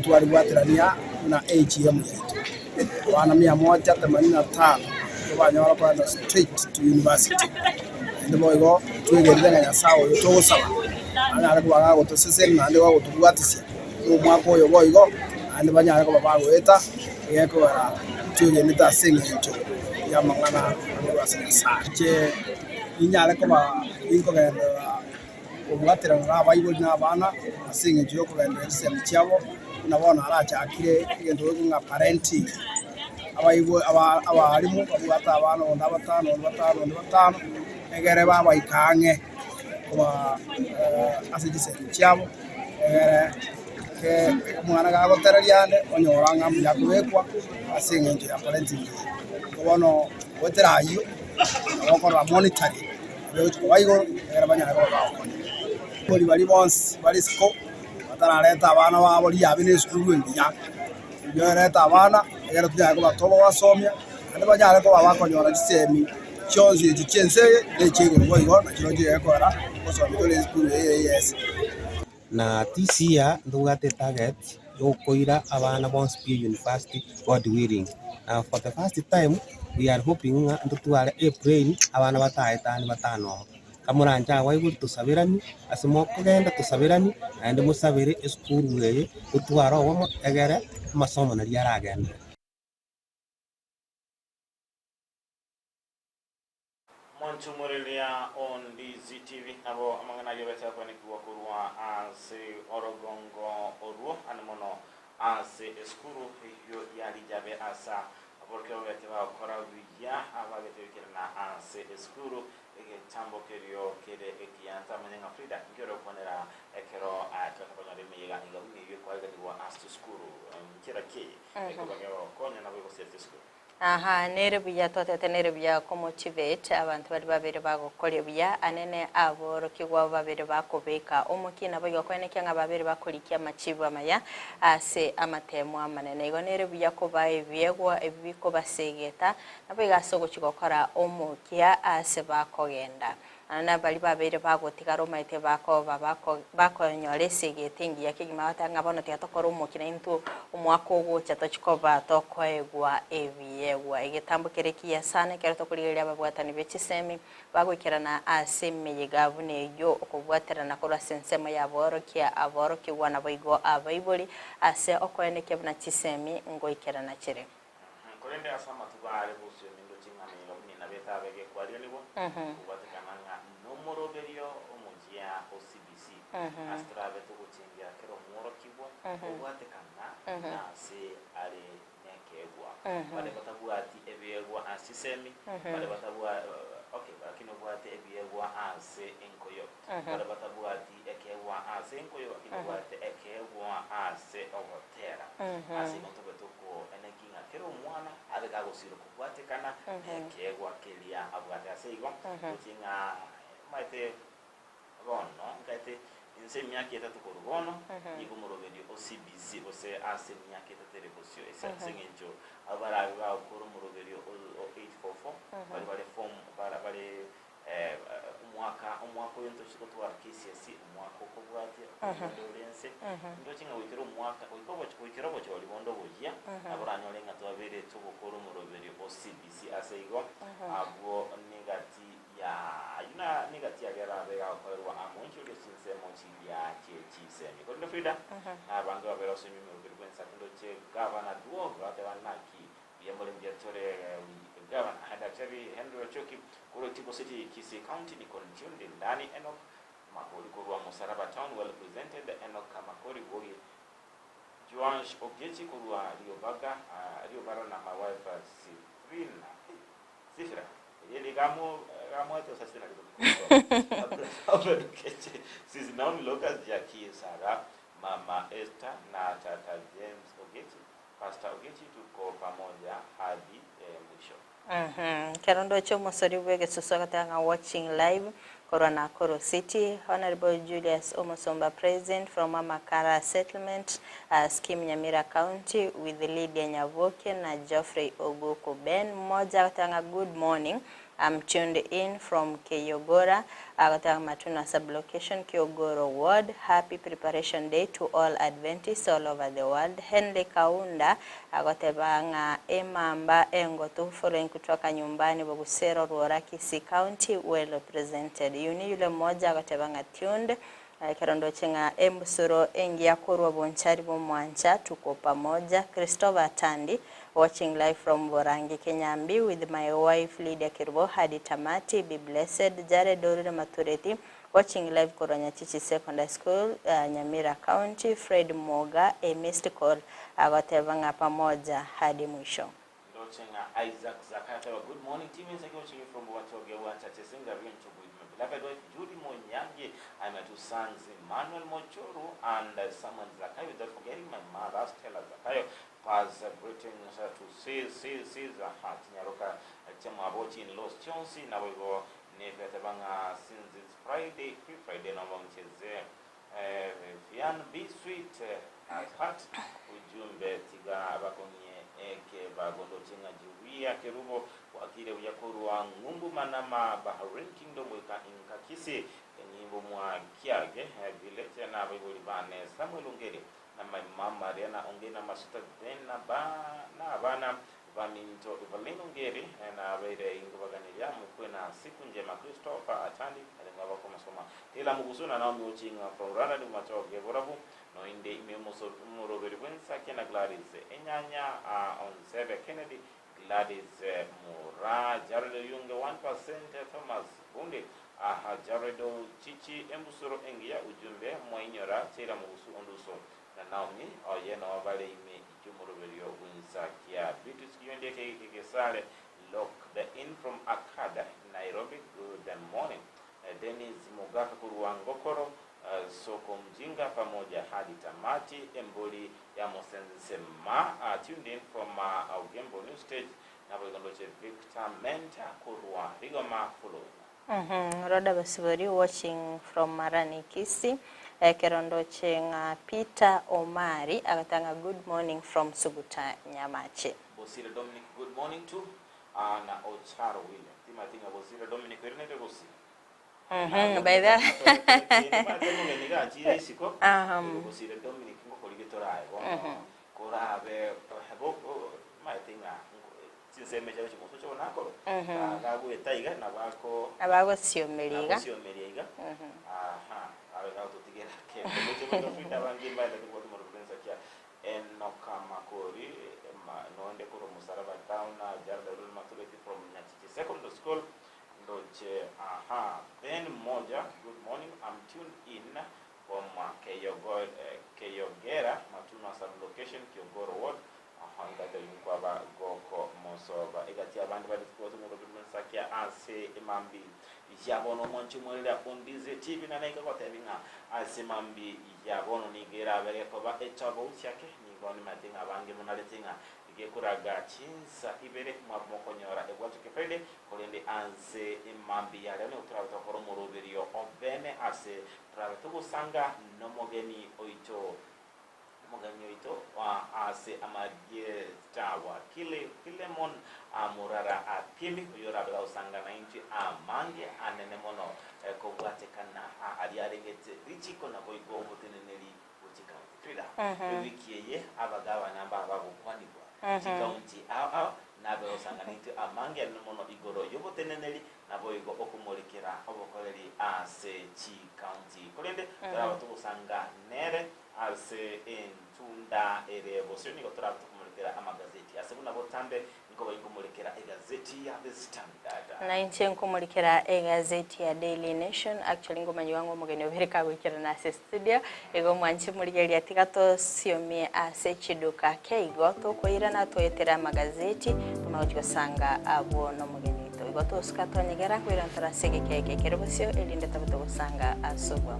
Tuwaliwatirania na AGM yetu wana 185 banyora kwenda straight to university ndimo igo twegeranya sawo yotosaba ana kwa gutosese na ndewa gutugwatisia no mwako yo boigo ande banyara ko babagweta yeko ara tuje nita singicho ya mangana ngwasisa je inyara ko ba ingo genda ubwatira ngaba n'abana asingicho yo kugenda sema cyabo nabona arachakire igendo nka parenti abarimu babwata abana onda batano egere baba ikange kuba asijise cyabo egere ke mwana gagotereriane onyoranga muyakubekwa asingenje ya parenting kubono weterayo abakora monitoring bayigo egere banyana baba bali bonse bali sco batarareta abana babo liyabe ne school ngiya yoreta abana egere tujya ko batoba wasomya ande bajya ko babakonyora gisemi cyonzi gicenseye n'ekigo boyigo na kiroje yakora kusoma dole school yes na this year ndugate target yokoira abana bonse Pia University God willing. For the first time we are hoping ndutware April abana batahitani batano kamuranja waiguru tusabirani asimo kugenda tusabirani and musabire school weye utwara wo egere masomo na yaragenda Monchumurelia on DZTV abo amangana yobeta kwani kuwakurwa anse orogongo oruo anmono anse eskuru yo yali jabe asa porque obete ba okora wiya abagete kirna anse eskuru ege tambo kerio kede ekianta manenga frida ngero konera ekero atakapanya meyega ingabuni yo kwa gadi wa astu skuru kira ke eko bagero konya na bwo sete skuru aha nere biya totete nere biya ko motivate abantu bari babere bagokore biya anene aboro kigwa babere bakobeka omukina bayo kwene kyanga babere bakolikia machibu amaya ase amatemo amanene igo nere biya ko bae biegwa ebiko basegeta nabiga sogo kigokora omukia ase bakogenda ana bali babere bagotigaro maite bako nyore segetingi yakigima batanga bono tiatokora omukina into omwako go chatachikoba tokoegwa ebiegwa igitambuke kia sana kero tokuliria babwatani bechisemi bagwikirana ase meyigavu neyo okubwaterana kora sensema ya borokia aboroki wana boigo abaiboli ase okoene kebna chisemi ngoikirana chire korende asama tubare busu mindo chingame ngabuni na beta bege kwali nibo kubatikana nomoroberio omujia OCBC astrave tukuchingia kero morokibwa kubatikana na se ale nyakegwa bale batabuati ebiegwa asisemi bale batabua okay bakino bwate ebiegwa ase enkoyo bale batabuati ekegwa ase enkoyo inobwate ekegwa ase obotera ase notobetuko enekinga kero mwana abega gusiro kubwatikana ekegwa kelia abwate ase igo kuchinga maite bono ngate inse myaka etatu korugono yigo murobedio OCBC ose ase myaka etatu rebosio ese sengenjo abarabi ba koro murobedio 844 bali form bali umwaka wento chiko twa KCSE umwaka ko bwate ndolense ndo chinga wikero umwaka wikero bocho libondo bojia aboranya olenga twabere tugokoro murobedio OCBC ase igo abo negati ya ina negati ya gara bega kwa amoncho le sinsemo chibia chisemi ko ndo frida abango babero semi murobedio kwensa ndo che governor duo bate banaki yamole mbiatore governor Daktari Henry Choki kuro Tipo City Kisii County ni contuned ndani Enoch Makori kurwa Musaraba Town well represented Enoch Makori Bogi Joange Ogechi kurwa Rio Bara na my wife Sifra yeli gamo eto sasina sisi naoni Lucas Jackie Sara Mama Esther na Tata James Ogechi Pastor Ogechi tuko pamoja hadi mwisho. Kerondo chomo sori wege susokatanga watching live Corona Koro City. Honorable Julius Omosomba present from Amakara Settlement, Scheme Nyamira County with Lydia Nyavoke na Geoffrey Oguku Ben. Moja katanga good morning. I'm tuned in from Keyogora, Agatanga Matuna Sublocation, Kyogoro Ward. Happy Preparation Day to all Adventists all over the world. Henry Kaunda, Agatebanga Emamba Engotu, following kutoka nyumbani Bogusero, Ruara, Kisii County, well represented. Yuni yule moja Agatebanga tuned. Kerondo chenga Embusuro engia kurwa bonchari bomwancha tuko pamoja. Christopher Tandi watching live from Borangi Kenyambi with my wife Lydia Kirbo hadi tamati. Be blessed. Jared Dorure Matureti watching live Koronyachichi Secondary School, Nyamira County. Fred Moga a missed call agatevanga pamoja hadi mwisho. watching Isaac Zakata. Good morning, team. Is watching you from Watoge Wachatesinga Rinto with my beloved wife Judy Monyangi. I'm my two sons, Emmanuel Mochoro and Samuel Zakayo. Without forgetting my mother, Stella Zakayo. Pass greetings to Caesar Nyaroka Chamaboti in Los Chonsi. Now we go Nevetabanga since it's Friday, Friday no one is Fian B Sweet Hat Ujumbe Tiga Bakonye Eke Bagondo Chinga Juria Kerubo Wakile Uyakurua Ngumbu Manama Bahrain Kingdom Wika Inkakisi Nyimbo mwa Kiage Village na Bibulibane Samuel Ungeri na my mama Riana Ongena Masuta Bena na Bana Vaminto Valino Ngeri na Vede Ingubagania Mukwena siku njema Christopher Atandi alingaba kwa masoma ila mugusuna na watching from Rwanda ni Matoge Borabu no inde imemuso muroberi wensa kena Gladys Enyanya on Sebe Kennedy Gladys Mura Jared Yunge 1% Thomas Bunde Jared Chichi Embusoro Engia ujumbe mwinyora tira mugusu onduso na naomi oyeno vale ime ikumuroberio wensa kia British Yondeke Kesale lock the in from Akada Nairobi. Good morning. Dennis Mugaka Kuruangokoro Soko Mjinga pamoja hadi tamati Emboli ya Mosensema tuned in from Ugembo New Stage na Bogondoche Victor Menta Kurua Rigoma following. Roda Basibori watching from Marani Kisi Kerondoche Peter Omari agatanga good morning from Suguta Nyamache. Bosira Dominic good morning to na Ocharo William Timatinga Bosira Dominic Renete Bosi. By that. Bosira Dominic Ngokoligetora Korabe my thing since meja chimuso nako agagu etaiga na bako abago siomeliga awe to tigera ke mucho mfita bangi mbele kwa morobenza kia enoka makori noende kuro musaraba town jarda rule maturity from Nyatiti secondary school ndoche then moja good morning I'm tuned in from Keyogera Matuna sub location Kyogoro ward ngata yinkwaba goko mosoba igati abantu bali kuzo mu rubumensa kia ase imambi yabono monchi mwelya kundize TV na naika kwa tebinga ase mambi yabono nigera bere ko ba echabo usyake niboni matinga abange munaletinga igekuraga chinsa ibere mwabokonyora egwacho kepede kolende ase imambi yale ne utrabuta koro mu ruberio obene ase trabuta busanga no mogeni oito Moganyoito ase amadie tawa kilemon amurara akimi uyora bela usanga na inchi amange anenemono kobwate kana aliarengete richiko na boigo omuteneneli utika trida wiki ye abagawa namba ababukwani kwa county na bela usanga na inchi amange anenemono igoro yoboteneneli na boigo okumurikira obokoleri ase chi county kolende turabato usanga nere ase entunda ere bosoni gotrato kumulikira amagazeti asebuna botambe niko bayikumulikira egazeti ya The Standard na inche nkumulikira egazeti ya Daily Nation actually ngomanyi wangu mugeni obereka gwikira na studio ego mwanchi muligeri atikato siomie ase chiduka keigo to koira na toyetera amagazeti tumagochosanga abo no mugeni to ego to skato nyegera kwira ntarasege keke kerobosio elinde tabuto gusanga asobwa.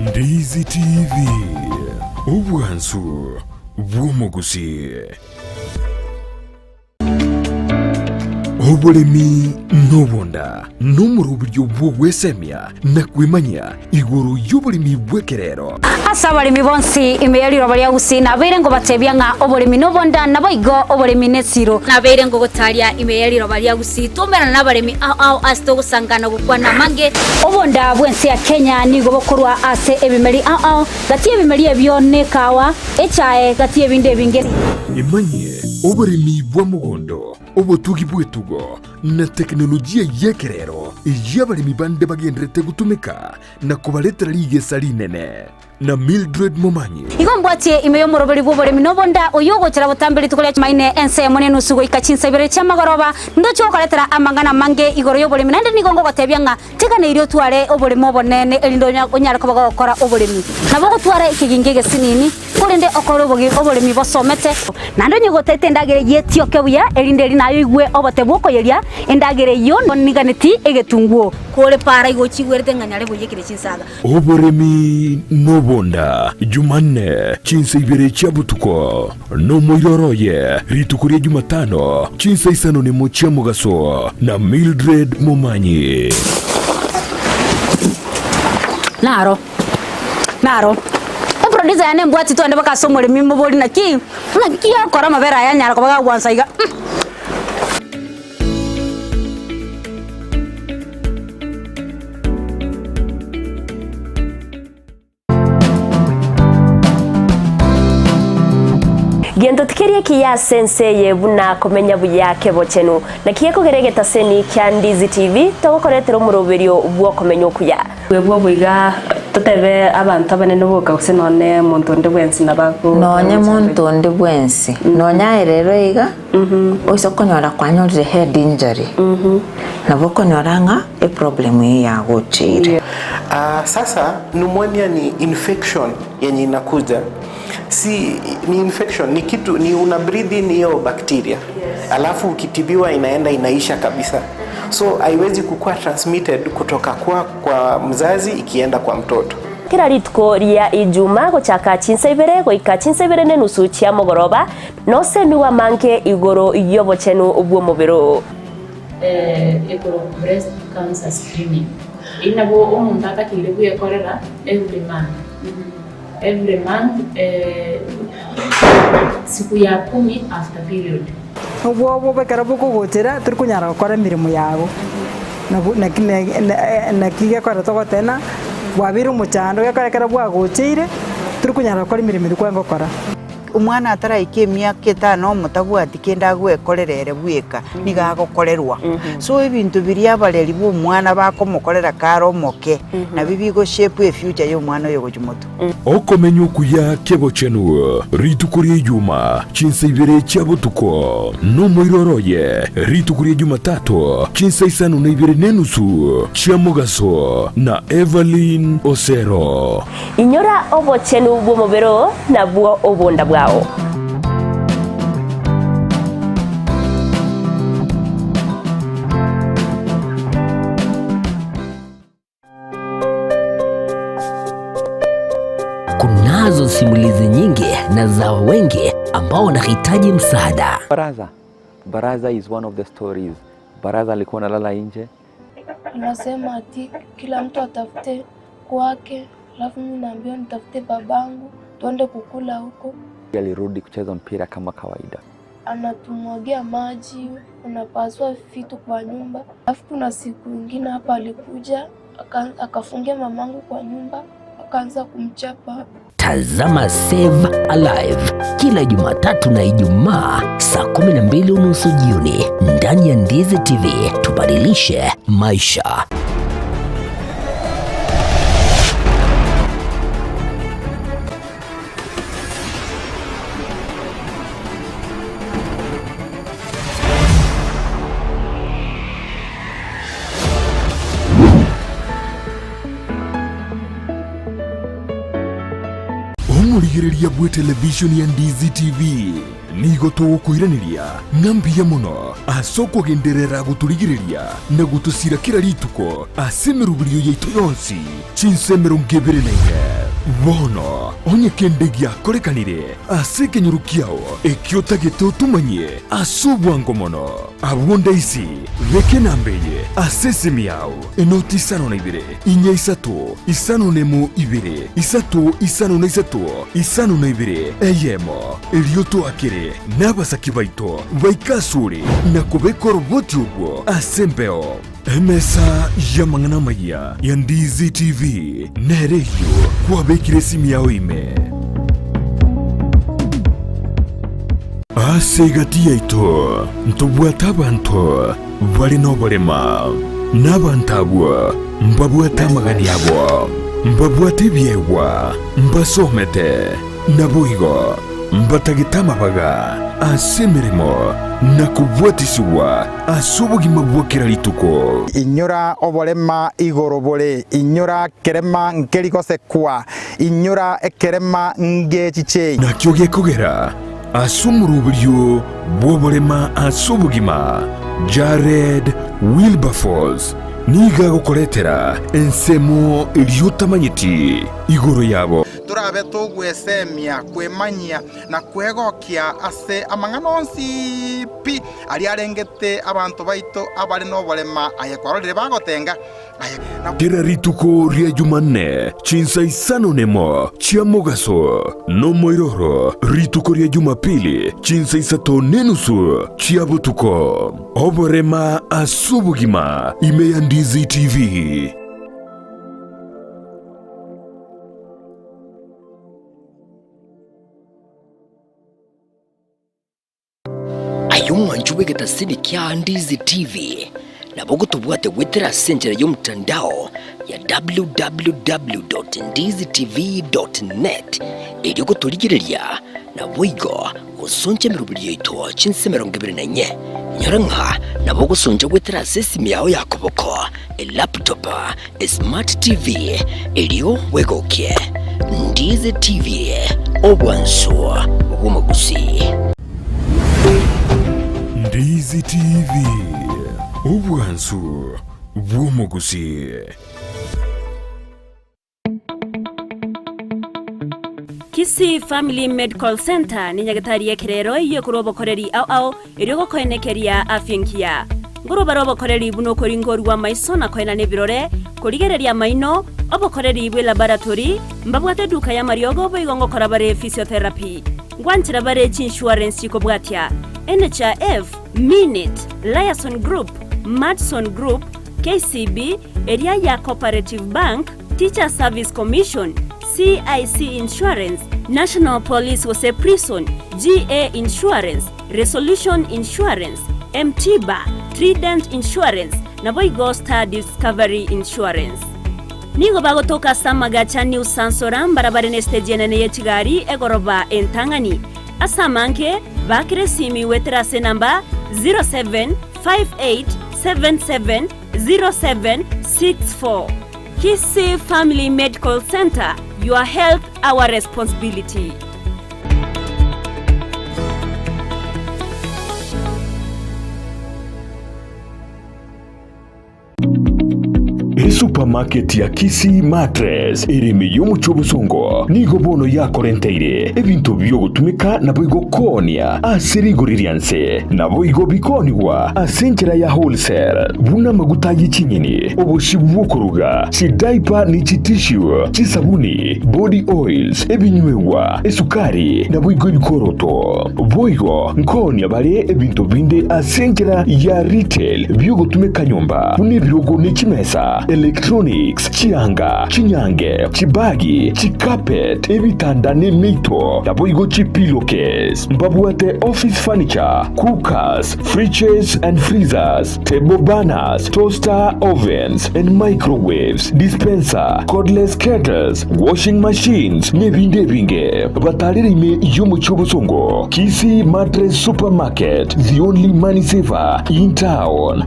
Ndizi TV Ubwansu bw'omuguzi obulemi n'obunda n'omuri oburyo bw'ogwesemya nakwemanya iguru y'obulemi bw'ekerero asa abalimi bonsi imeyaliro balya gusi nabeire ngo batebya nga obulemi n'obunda naboigo obulemi nesiro nabeire ngo gotalya imeyaliro balya gusi tumera n'abalemi ao asito gusangana gukwana mange obunda bwensi ya Kenya nigo bokorwa ase ebimeri ao gati ebimeri ebyo nekawa echae gati ebinde binge imanye obulemi bwa mugondo obutugi bwetugo na teknolojia yekerero y'abalimi bande bagendrete gutumika na kubaletera ligesa linene na Mildred Momanyi igombwatie imeyo moroberi bw'oboremi nobonda oyogochera butambiri tukolia maine ense monene usugo ikachinsa ibere cha magoroba ndocho koletera amangana mange igoro y'oboremi nande nigongo gotebyanga tigana irio tware oboremi obonene elindo onyara ko bagokora oboremi nabo gutwara ikiginge gesinini kurinde okoro oboremi bosomete nando nyigotete ndagere yetio kebuya elinde linayo igwe obote bwoko yeria endagere yo niganeti egetunguo kole para igochigwerte nganyare boyekire chinsaga oboremi nobonda Jumanne chinsa ibere cha butuko no moiroroye ritukuria Jumatano chinsa isano ni mocha mugaso na Mildred Momanyi naro producer yane mbwati twande bakasomole mimbo boli naki akora mabera yanyara ko bagagwansaiga Gendo tikirie kia sense yebuna komenya buyake bochenu na kieko geregeta seni kya Ndizi TV togokoretero muroberio bwo komenya okuya webwo buiga tutebe abantu abanene boka kusenone muntu ndi bwensi nabago nonye muntu ndi bwensi nonya rero iga oiso konyora kwanyorire head injury nabo konyoranga e problem ya gochire sasa pneumonia ni infection yenye inakuja si ni infection ni kitu ni una breathe in hiyo bacteria alafu ukitibiwa inaenda inaisha kabisa so haiwezi kukua transmitted kutoka kwa mzazi ikienda kwa mtoto kira ritko ria ijuma gochaka chinsa ibere goika chinsa ibere ne nusu chia mogoroba no se nuwa manke igoro yobo chenu ubwo mubiro igoro breast cancer screening inabo umuntu atakire kuyekorera every month siku ya 10 after period ubwo bekara buko gotera turi kunyara gukora mirimo yago na kiga kora togotena wabira umuchando gakarekera bwagotire turi kunyara gukora mirimo iri kwengo kora umwana ataraike myaka 5 mutagwati kenda gwekorerere bweka nigagokorerwa so ibintu biri abareri bwo umwana bakomokorera karo moke na bibigo shape future yo mwana yo gujumuto okomenya okuya kebo chenu ritukurie Juma chinsa ibere cha butuko no moiroroye ritukurie Jumatatu chinsa isano na ibere nenusu cha mugaso na Evelyn Osero inyora obo chenu bwo mobero na bwo obonda bwao Kunazo simulizi nyingi na za wengi ambao wanahitaji msaada. Baraza is one of the stories. Baraza alikuwa analala nje. Anasema ati kila mtu atafute kwake, alafu mimi naambiwa nitafute babangu tuende kukula huko. Alirudi kucheza mpira kama kawaida. Anatumwagia maji, unapaswa vitu kwa nyumba. Alafu kuna siku nyingine hapa alikuja akafungia mamangu kwa nyumba, akaanza kumchapa. Tazama Save Alive kila Jumatatu na Ijumaa saa 12:30 jioni ndani ya Ndizi TV. Tubadilishe maisha. Omurigereria bwe television ya Ndizi TV nigo tugukwiraniria ngambia muno asoko genderera guturigireria na gutusira kira rituko asemerubirio yaitu yonsi chinsemero ngeberenene bono onye kendegia korekanire asekenyurukiao ekiotageto tumanye asubwango mono abunda isi reke nambeye asesemiao enoti isano na ibere inya isatu isano nemu ibere isatu isano na isatu isano na ibere eyemo elioto akire n'abasaki baito baikasure na kubekora boti ubwo asembeo emesa yamangana maya ya Ndizi TV nereyo kwabekire simu yawe ime asegati yaito ntubwata abantu bari noborema n'abantabwa mbabwata magani yabo mbabwate byewa mbasomete nabuigo mbatagitama baga asemeremo nakubwatisiwa asubugima bwokera lituko inyura oborema igoro bore inyura kerema nkerikosekwa inyura ekerema ngechiche nakyo gekogera asumuruburyo bwoborema asubugima Jared Wilberforce niga gukoretera ensemo iliyotamanyiti igoro yabo turabe tugwesemia kwemanyia na kwegokia ase amanganonsi pi ali arengete abantu baito abali noborema ayekwarorire bagotenga kera rituko ria Jumanne chinsa isano nemo chia mogaso no moiroro rituko ria Jumapili chinsa isato nenusu chia butuko oborema asubugima imeya Ndizi TV. ayumwanju wegetasini kya Ndizi TV nabogo tubwate gwetera senjera y'omutandao ya www.ndizitv.net eri kutuligireria na bwigo gusonje mirubiri yito chinsemero 24 nyaranka nabo gusonje gwetera sesimi yawe yakoboko laptop smart TV eriyo wegokie Ndizi TV obwanso bw'omugusi. Ndizi TV obwanso bw'omugusi. Kisii Family Medical Center ni nyagatari ya kirero iyo kurobokoreri au irigo koenekeria afyenkia nguruba robokoreri buno koringorwa maiso na koena nebirore kurigereria maino obokoreri bwe laboratory mbabwate duka ya mariogo boigongo korabare physiotherapy ngwanchira bare insurance ko bwatya NHIF Minute Liason Group Madson Group KCB area ya Cooperative Bank Teacher Service Commission CIC Insurance, National Police was a prison, GA Insurance, Resolution Insurance, MTBA, Trident Insurance, na Boygo Star Discovery Insurance. Nigo bago toka Samagacha New Sansoram barabara stage nene ye Kigali egoroba entangani. Asamanke bakire simi wetrase number 0758770764. Kisii Family Medical Center, your health, our responsibility. Supermarket ya Kisii Mattress irimi y'umucobusongo nigo bono yakorenteire ebintu byo gutumika na boigo konia asiriguririanse na boigo bikoniwa asenkera ya wholesale buna maguta y'ikinyini obushibu bwokuruga si diaper ni tissue kisabuni body oils ebinywewa esukari na boigo bikoroto boigo nkonia bale ebintu binde asenkera ya retail byo gutumika nyumba unibirogo n'ikimesa electronics chianga chinyange chibagi chikapet ebitanda n'emito yaboigo chipillowcase mbabwate office furniture cookers fridges and freezers table banners toaster ovens and microwaves dispenser cordless kettles washing machines n'ebindi ebinge batalirime y'omucobusongo Kisii Mattress Supermarket, the only money saver in town.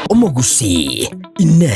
Omugusi ine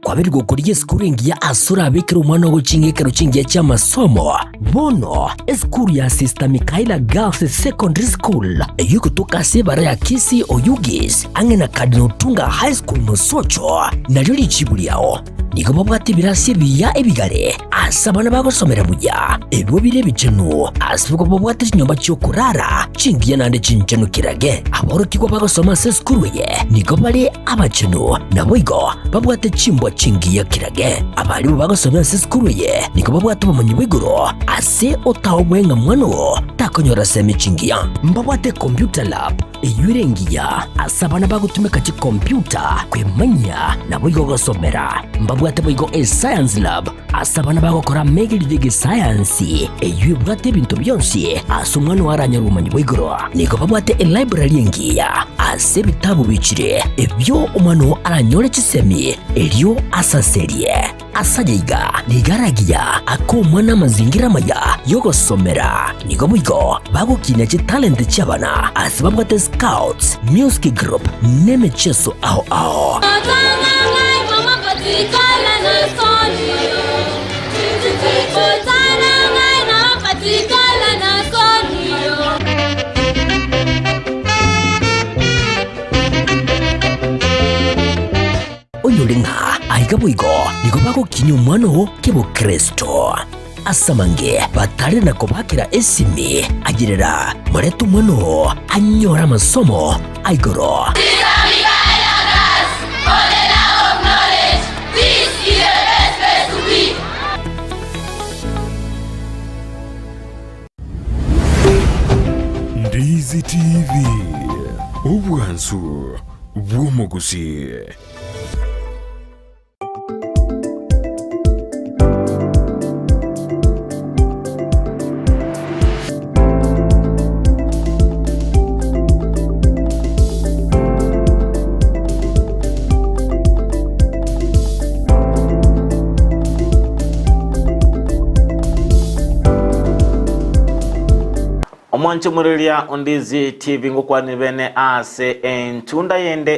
kwabirgo kuriye skuringi ya asura abikira umwana gucingekero cingiya cy'amasomo bono eskuru ya Sister Mikaela Girls Secondary School yuko tukase bara ya Kisii Oyugis angena Cardinal Tunga High School musocho naryo lichibuliao nigo babwate birasi biya ebigare asabana bagosomera buya ebo bire bicenu asibuko babwate nyomba cyo kurara cingiya nande cincenu kirage aborokiko bagosoma se skuru ye nigo bari abacenu naboigo babwate cimbo cingiya kirage abari bagosoma se skuru ye nigo babwate bamanyi bigoro ase otawo bwenga mwano tako bakonyora semichingia mbabwate computer lab eyurengia asabana bagutumika chi computer kwemanya nabo igogosomera mbabwate boigo science lab asabana bagokora megirige science eyubwate bintu byonsi asumwana waranya rumanyi boigoro niko babwate library engia ase bitabu bichire ebyo umano aranyore chisemi elio asaserie asajaiga nigaragia akomwana mazingira maya yogosomera niko boigo bagukina chi talent chabana asibabwate scouts music group nemecheso ao onyolenga aigaboigo niko bagukina umwano kebo Kristo asamange batari nako bakira esimi agirira muretu umwano anyora amasomo aigoro Ndizi TV ubwansu bw'umuguzi. Omwanche murilia Ndizi TV ngukwani bene ase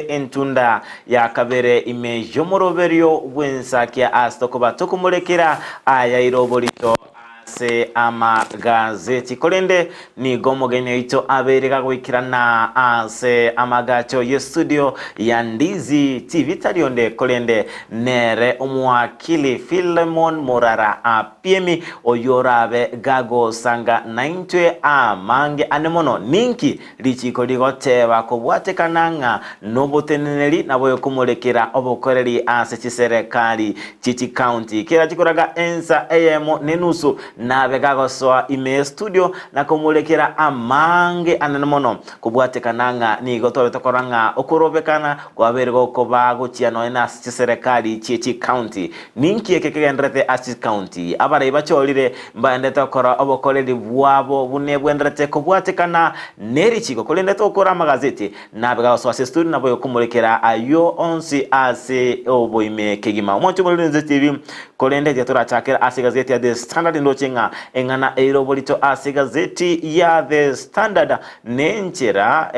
entunda ya kabere imejo muroberio bwensakia astokoba tukumulekera aya irobolito ase amagazeti kolende ni gomogene ito aberega gwikirana ase amagacho ye studio ya Ndizi TV tarionde kolende nere omwakili Philemon Morara apiemi oyorabe gago sanga 90 amange anemono ninki lichiko ligoteba kubwatekananga noboteneneri naboyo kumulekera obokoreri ase chiserekali chichi county kera chikoraga ensa AM nenusu nabe gago soa ime studio na kumulekera amange anemono kubwatekananga ni gotobe tokoranga okurobekana kwaberego kobago chiano ena chiserekali chichi county ninki ekekendrate ase county abara ibacholire mbande tokora obokoreri bwabo bunebwendrate kubwatekana neri chiko kolende tokora magazeti nabega so ase studio nabo yokumulekera ayo onsi ase oboime kegima omoncho muri Ndizi TV kolende yatura chakera ase gazeti ya The Standard ndochenga engana erobolito ase gazeti ya The Standard nenchera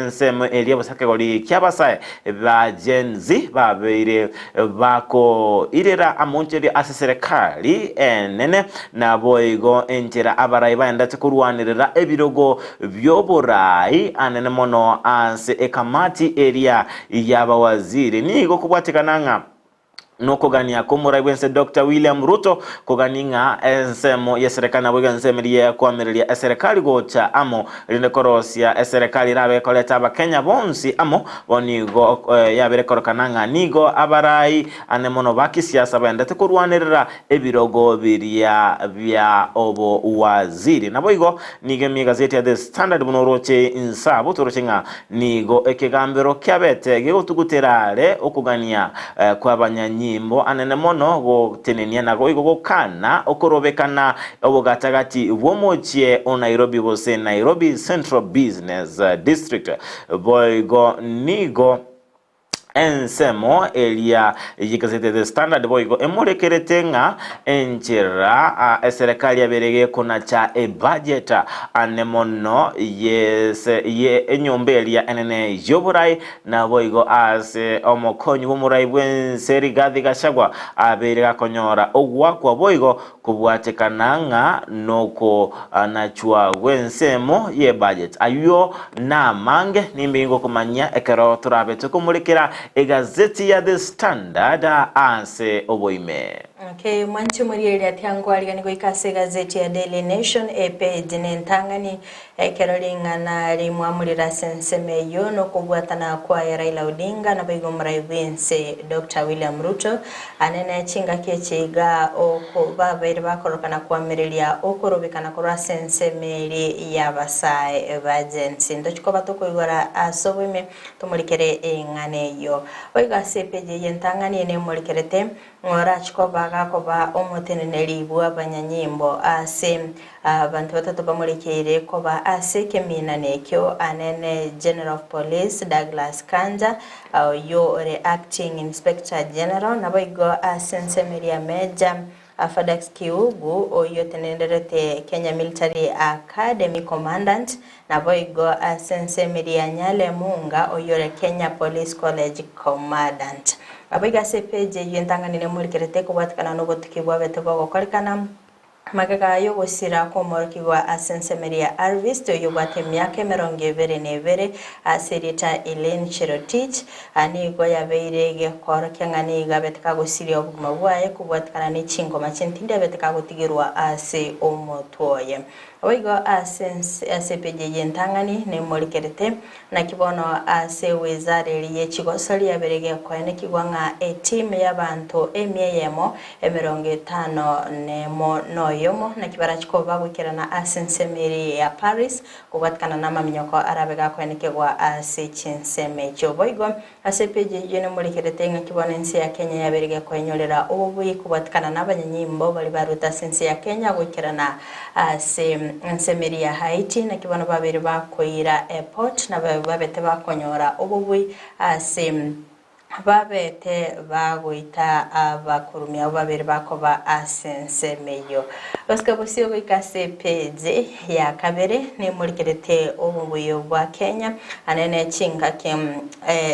nsemo eliabo sakegoli kyabasai ba Gen Z babeire bako irera amoncheri ase serikali nene naboigo enchera abarayi baendate kurwanirira ebirogo byoborayi anene mono ase ekamati area y'abawaziri nigo kubwatekananga nokogania komurai wense Dr. William Ruto koganinga ensemo yeserekana bwe nsemiye kwamerelia serikali gocha amo rinde korosia serikali rabe koleta ba Kenya bonsi amo bonigo yabere korokananga nigo abarai anemono baki siasa bandate kurwanirira ebirogo biria bya obo waziri naboigo nige gazeti ya The Standard bunoroche insabo torochenga nigo ekegambero kyabete gegotuguterare okugania kwa banyanyi nyimbo anene mono go tenenia nago igo kana okorobekana obogatagati bwomochie o Nairobi bose Nairobi Central Business District boigo nigo ensemo elia yikazete The Standard boigo emorekeretenga enchera serikali yaberege kuna cha budget anemono ye enyombelia enene joburai na boigo ase omokonyi bomurai bwenseri Rigathi Gachagua aberega konyora ogwakwa boigo kubwatekananga noko anachua wensemo ye budget ayo na mange nimbingo kumanya ekero turabe tukumulekera egazeti ya The Standard ase oboime. Okay, mwanchu murieli atiangwali gani goikase gazeti ya Daily Nation page nentangani kerolinga na limwamulira sensemeyo no kubwatana kwa Raila Odinga na baigo mraivinse Dr. William Ruto anene chinga kechiga okuba baire bakorokana kwamiriria okurubikana kora sensemeri ya basae bagensi ndochiko batoko igora asobime tumulikere engane yo oigase page yentangani ene mulikerete ngora chiko bagakoba omuteneneri bwa banyanyimbo ase abantu batatu bamulikire koba ase kemina nekyo anene General of Police Douglas Kanja yo acting Inspector General naboigo asensemeria Major Fadex Kiugu oyo tenenderete Kenya Military Academy Commandant naboigo asensemeria Nyale Munga oyo Kenya Police College Commandant abiga sepeje yentanganine mulikerete kubatikana nobotukibwa betebo gokolikana magaga yo gusira ko morkiwa asensemeria Arvist yo bwate myake 22 aserita Elaine Cherotich ani go yabeirege korokengani gabetika gusiria obuguma bwaye kubwatikana ni chingoma chintinde betika gutigirwa ase omotwoye oigo asepeje yentangani ne mulikerete na kibono ase wizareli yechigosali yaberege kwene kigwanga team y'abantu emyeyemo 50 nemo noyomo na kibara chikoba gukirana asensemeri ya Paris kubatkana na mamnyoko arabega kwene kigwa ase chinseme choboigo asepeje yene mulikerete nga kibono nsi ya Kenya yaberege kwenyorera ubuyi kubatkana n'abanyanyimbo bali baruta sensi ya Kenya gukirana ase nsemeri ya Haiti na kibono babiri bakoira airport na babete bakonyora ububwi ase babete bagoita abakurumi abo babiri bakoba asensemeyo baskabosiyo goikase page ya kabere ni mulikerete ubumbuyo bwa Kenya anene chinga kem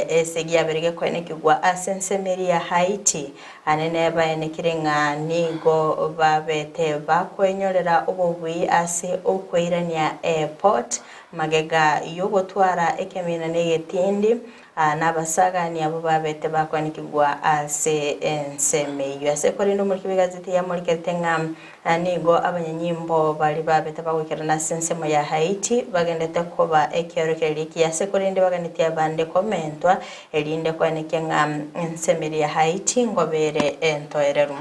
esegi yaberege kwene kigwa asensemeri ya Haiti anene baene kirenga nigo babete bakwenyorera ububwi ase okwirania airport magega yogotwara ekemina negetindi nabasaga ni abo babete bakwanikigwa ase enseme yase korindo muri kibigaziti ya muri ketenga nigo abanyanyimbo bali babete bagukira na sensemo ya Haiti bagendete koba ekerokeriki yase korinde baganiti abande komentwa elinde kwanikenga enseme ya Haiti ngobere entoererum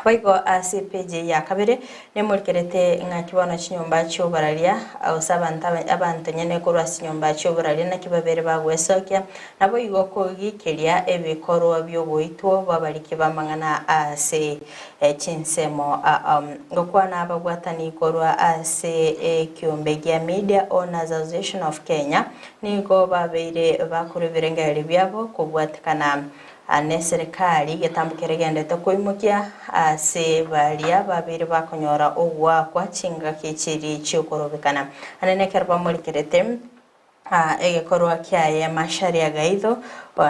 Baigo ase page ya kabere ne mulikerete nga kibono chinyomba cyo baralia ausabanta abantu nyene kurwa chinyomba cyo baralia na kibabere bagwesokya nabo igoko gikelia ebikorwa byo goitwo babaliki bamangana ase chinsemo ngokwana abagwatani korwa ase kiombe gya Media Owners Association of Kenya nigo babeire bakuru birengeri byabo kubwatikana ane serikali getambukire gendete koimukia ase balia babiri bakonyora ogwa kwa chinga kichiri chikorobekana anene kerba mulikerete egekorwa kyaye masharia gaitho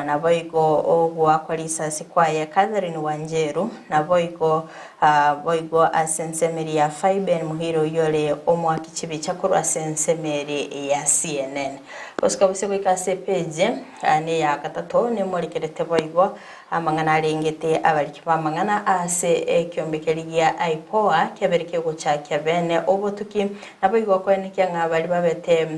na boigo ogwa kwa risasi kwaye Catherine Wanjeru na boigo asensemeri ya Faiben Muhiro yole omwaki chibi chakurwa sensemeri ya CNN oskabuse kwikase page ane ya katato ne mulikerete boigo amangana arengete abaliki bamangana ase ekyombekerigia IPOA kebereke guchakya bene obotuki naboigo kwenikia ngabali babete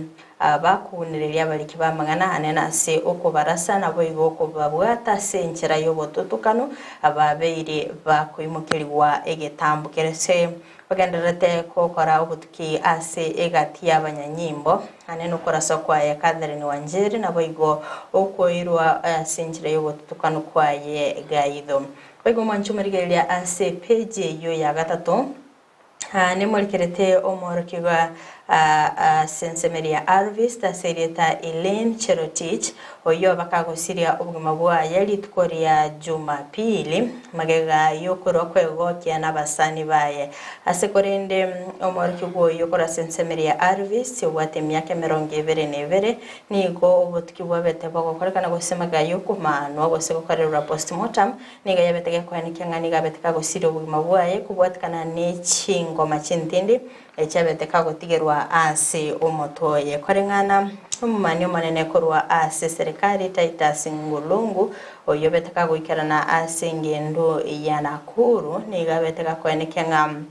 bakuniriria abaliki bamangana anena se okubarasa naboigo okubabwata senchera yobotutukano ababeire bakwimukirwa egetambukerese bagenderete kokora obutuki ase egati y'abanyanyimbo aneno korasa kwaye Catherine Wanjeri naboigo okoirwa senchera yobotutukano kwaye gaitho baigo manchumarigeria ase page yo ya gatatu ne mulikerete omorokiga sensemeria Arvist aserita Elaine Cherotich oyo bakagusiria ubuguma bwaye litkoria Jumapili magega yokoro kwegokia nabasani baye asekorende omorokigo yokora sensemeria Arvist wate myake 22 nigo obutuki bwabete bagokorekana gusemaga yokumano gosegokorera postmortem niga yabetege kwanikanga niga beteka gusiria ubuguma bwaye kubwatikana nechingo machintindi echabete kagotigerwa ase omotoye korengana umumani manene kurwa ase serikali Titus Ngulungu oyo beteka guikarana ase ngendo ya Nakuru niga beteka kwenekya ngam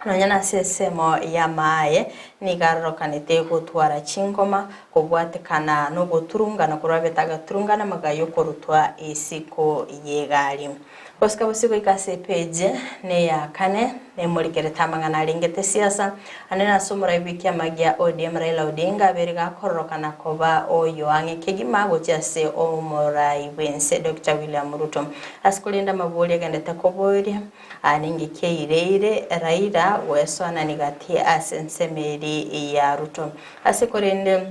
nonyana sesemo ya mae nigarokanite gutwara chingoma kubwatekana no guturungana kurabetaga turungana magayo kurutwa isiko yegari Oscar Busiko ikase page ne ya kane ne murikere tamangana ringete siasa anena somora ibikia magia ODM Raila Odinga beriga korokana koba oyo ange kegima gochase omorai wense Dr. William Ruto askulinda mabuli agendete kobori aningi keireire Raila weso ananigati asensemeri ya Ruto asekorende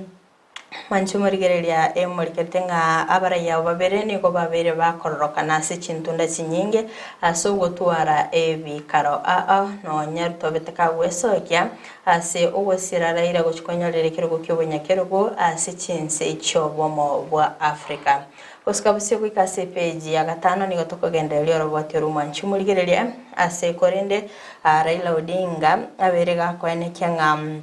manchumurigereria emuriketenga abaraya babere niko babere bakororokana se chintunda chinyinge aso gutwara ebikaro no nyaruto beteka wesokya ase owosira Raila gochikonyolere kirego kyobonyakerego ase chinse chobomo bwa Africa Oscar Busiko ikase page ya gatano niko tokogenda lero bwatero manchumurigereria ase korende Raila Odinga aberega kwenekya ngam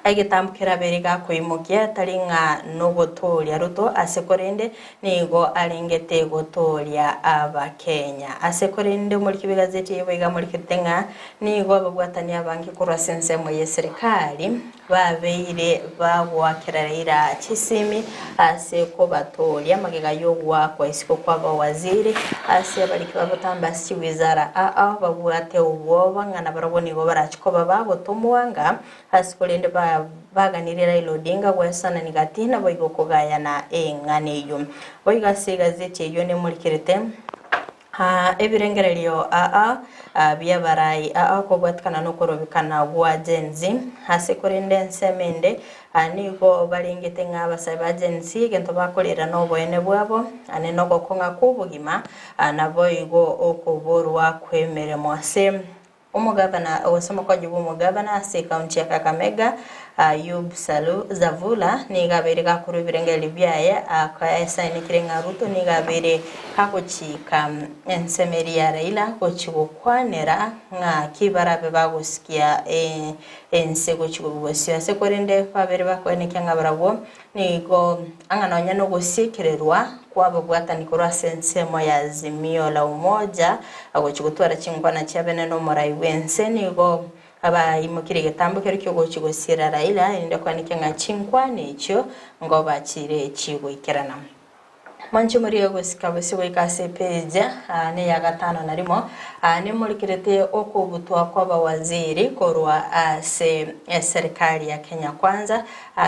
agetambukira beriga kuimukia taringa no gotoria Ruto asekorende nigo alingete gotoria aba Kenya asekorende muri kibigazeti yiga muri kitenga nigo abagwatania banki kurwa sensemo ye serikali babeire bagwakirira chisimi ase ko batoria magega yogwa kwa isiko kwa waziri ase bariki babutamba si wizara babwate ubwoba ngana baraboni go barachiko baba gotomwanga asekorende baganirira Raila Odinga gwesana nigatina boigo kugayana ngane yo boiga sigazeti yo ne muri kirete ebirengerelio bia barai ko bwatkana no korobikana gwa genzi hasekorende nsemende nigo balingete ngabasaba agency gento bakolera no boene bwabo ane no gokonga kubugima naboigo okuborwa kwemere mwase umugabana osoma kwa jubu umugabana ase kaunti ya Kakamega Ayub Zavula nigabere gakuru birengeli byaye akayasaini kirenga Ruto nigabere kakuchika ensemeri ya Raila kuchigukwanera nga kibarabe bagusikia ensego chigubosya sekorende babere bakweneka ngabarabo nigo anganonya no gusikererwa kwabo gwatani kurwa sensemo ya Azimio la Umoja agochigutwara chingwana cyabene no morai wense nigo aba imukire getambukero cyo gochigosira Raila inde kwanike nga chinkwane icho ngo bachire chigo ikerana mancho muri yogosika bose ikase page ne ya gatano narimo ne muri kirete okubutwa kwa bawaziri korwa se serikali ya Kenya kwanza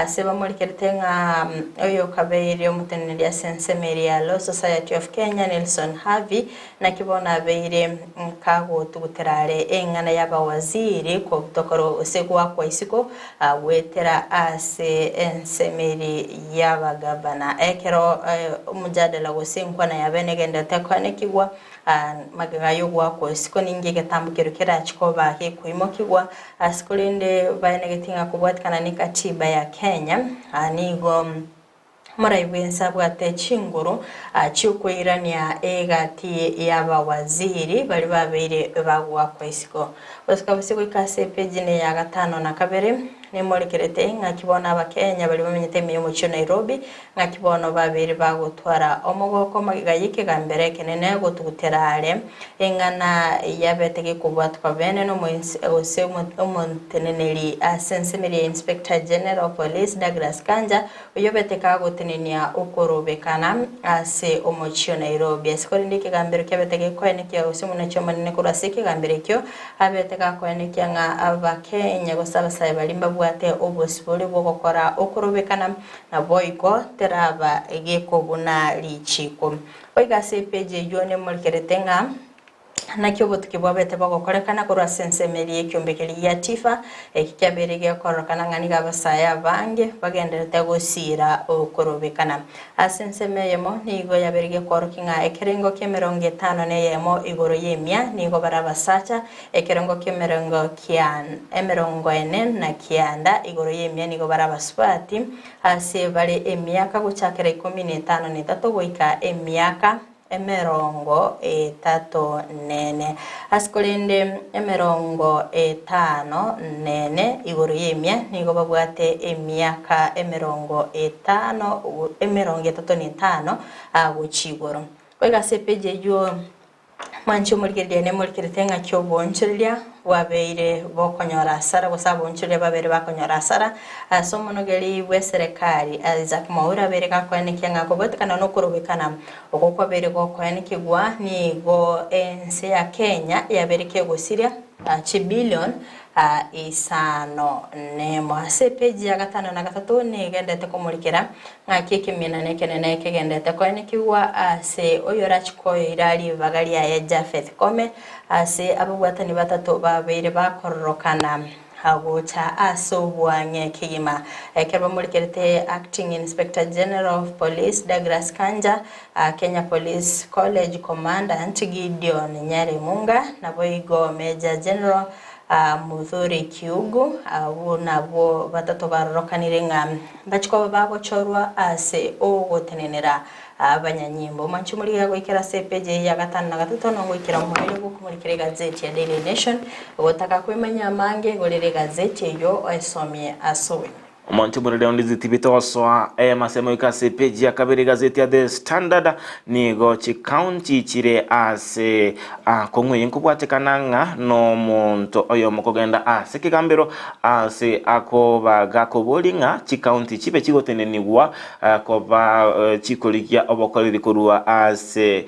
se bamuri kirete nga oyo kabeire omuteneri ya sensemeri ya Law Society of Kenya Nelson Havi na kibona beire kago tuguterare engana ya bawaziri ko butokoro osegwa kwa isiko wetera ase ensemeri ya bagabana ekero mujadala gosinkwa na yabenegenda tekwanekigwa magagayo gwako siko ninge gatambukiro kera chikoba ke kuimokigwa asikolinde bayenegetinga kubwatikana ni katiba ya Kenya nigo maraibensa bwate chinguru chukwirania egati yaba waziri bali babere bagwa kwesiko osikabusiko ikase page ne ya gatano na kabere ne morekerete ngakibona abakenya bali bamenyete miyo cyo Nairobi ngakibona babere bagutwara omugoko magayike gambere kenene gotuguterare engana yabetege kubwatwa bene no ose umonteneneri asensemeri Inspector General of Police Douglas Kanja uyobeteka gotenenia ukorobekana ase omochio Nairobi asikorindike gambere kebetege kweneke ose munacho manene kurasike gambere kyo abeteka kweneke nga abakenya gosaba sai balimba bwate obosibole bwokora okorobekana na boiko teraba egeko buna lichiko oiga se page yone mulkeretenga nakyo botukibwa bete bagokorekana kurwa sensemeri ekyombekeli ya Tifa ekikyaberege korokana ngani gabasaya bange bagenderete gosira okorobekana asensemeyemo nigo yaberege korokinga ekerengo kemerongo 50 neyemo igoro yemya nigo barabasacha ekerengo kemerongo kian emerongo ene na kianda igoro yemya nigo barabaswati ase bale emyaka guchakere 15 ne tato goika emyaka 34 asikulinde 54 iguru yemia nigo babwate emyaka 35 aguchigoro kwega sepeje yo mancho murigende murikiritenga cyo bonchirya wabeire bokonyora sara gusabonchirya babere bakonyora sara somonogeri weserekari Isaac Mwaura bereka kwanekenga kobotekana no kurubikana okokwa bere gokwanikigwa ni go ense ya Kenya yabereke gusirya chibillion isano ne mwasepeji ya gatano na gatatu ni gendete kumurikira ngakiki minane kenene kegendete kwanikigwa ase oyorachiko irali bagari ya Jafeth Kome ase abugwatani batatu babere bakororokana hagucha asobwange kigima kerba murikirete Acting Inspector General of Police Douglas Kanja Kenya Police College Commandant Gideon Nyaremunga na boigo Major General Muthuri Kiugu nabo batatu barorokanire bachiko babo chorwa ase ogotenenera abanyanyimbo manchi muri yago ikera sepeje ya gatanu na gatatu no ngwikira muhire gukumurikira gazeti ya Daily Nation ogotaka kwimanya mange gorere gazeti yo esomye asowe Omancho muri leo ndizi tibito waswa masemo ikase page ya kabiri gazeti ya The Standard ni gochi county chire ase kongwe yenkubwatekananga no muntu oyo mukogenda ase kigambero ase akoba gakobolinga chi county chibe chigotenenigwa koba chikolikia obokoliri kurua ase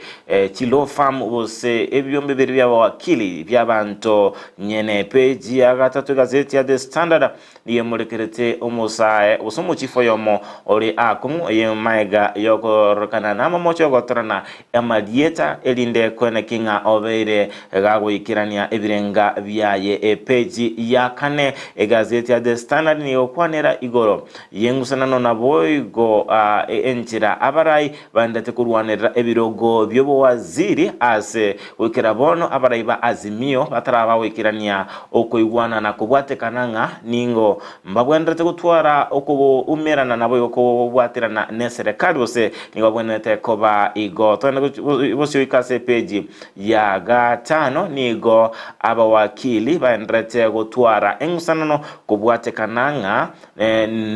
chilo farm bose ebyombe biri bya wakili byabantu nyene page ya gatatu gazeti ya The Standard niye murekerete omusae usumu chifo yomo ori akumu ye maiga yoko rokana na mocho gotorana amadieta elinde kwene kinga obeire gago ikirania ebirenga byaye page ya kane gazeti ya The Standard ni okwanera igoro yengusana no naboigo enchira abarai bandate kurwanira ebirogo byobo waziri ase wikirabono abarai ba azimio bataraba wikirania okoigwana na kubwatekananga ningo mbabwendete gutwara okubo umerana nabo yoko bwatirana ne serikali bose nibabwenete koba igo tone bose ikase page ya gatano nigo abawakili bandete gutwara engusana kubwatekananga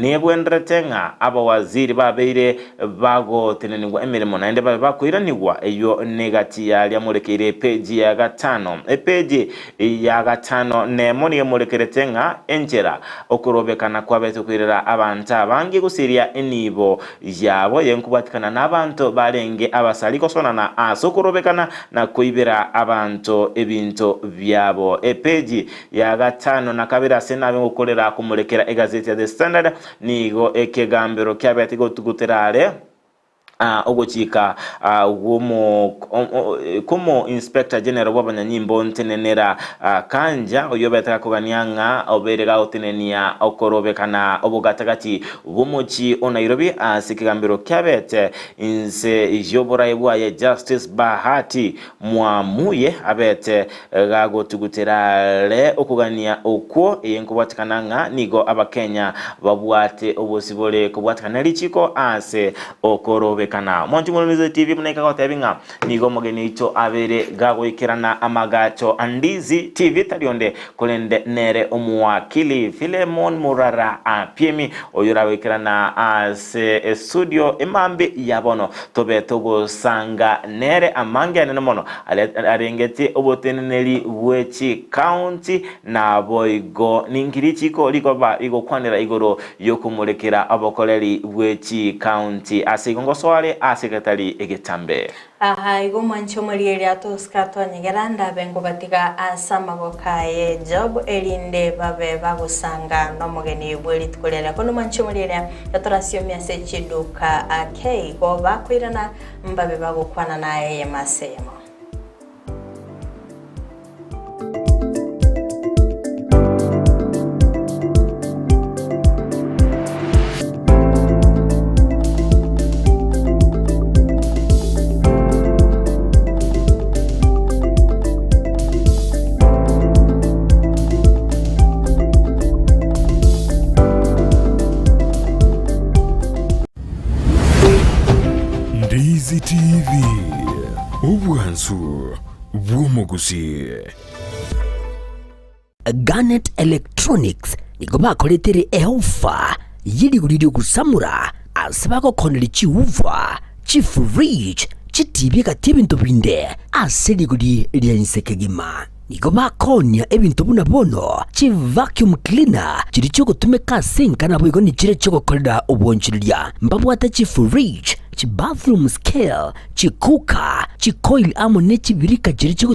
nebwendetenga abawaziri babeire bago teneningwa emirimo naende bakwiranigwa eyo negati ya murekere page ya gatano page ya gatano ne moni murekeretenga enchera okurobekana kwabeto kwirira abantu abangi gusiria enibo yabo yenkubatikana nabantu barenge abasaliko sonana asokurobekana na kuibira abantu ebintu byabo page ya gatano na kabira senabe gukorera kumurekera egazeti ya The Standard nigo ekegambero kyabati guterare ogochika como Inspector General wabanyanyimbo ntenenera Kanja oyobeta kuganianga oberega otenenia okorobekana obogatagati bumuchi onairobi asikigambiro kyabete inse ijobora ibwaye Justice Bahati Mwamuye abete gago tuguterale okugania okwo yenkubatikananga nigo abakenya babwate obosibole kubwatikana lichiko ase okorobe kana Monti Mulonize TV muneka kwa tabinga nigo mogeni ito abere gago ikirana amagacho Andizi TV talionde kolende nere omuwakili Filemon Murara apiemi oyura ikirana ase studio imambi yabono tobe togo sanga nere amange anemono arengeti oboteneneli wechi county na boigo ningirichiko likoba igo kwanira igoro yokumulekera abokoleri wechi county asigongo asekretari egetambe igo mancho muri ato skato nyegeranda bengo batiga asamago kaye job elinde babe bagusanga no mugeni bweli tukolera kono mancho muri yatorasio miase chiduka akei go bakwirana mbabe bagukwana naye yemasemo Ndizi TV. mugusi. Garnet Electronics niko bakoretere ehofa yiriguririo gusamura asaba koneri chiuva chifridge chitibye kati ebintu binde aseriguri ryensekegima niko bakonya ebintu buna bono chi vacuum cleaner chiri cyo gutumeka sinka nabo igo ni chire cyo gukorera ubonjiriria mbabwata chifridge chi bathroom scale chi cooker chi coil amo ne chibirika chiri cyo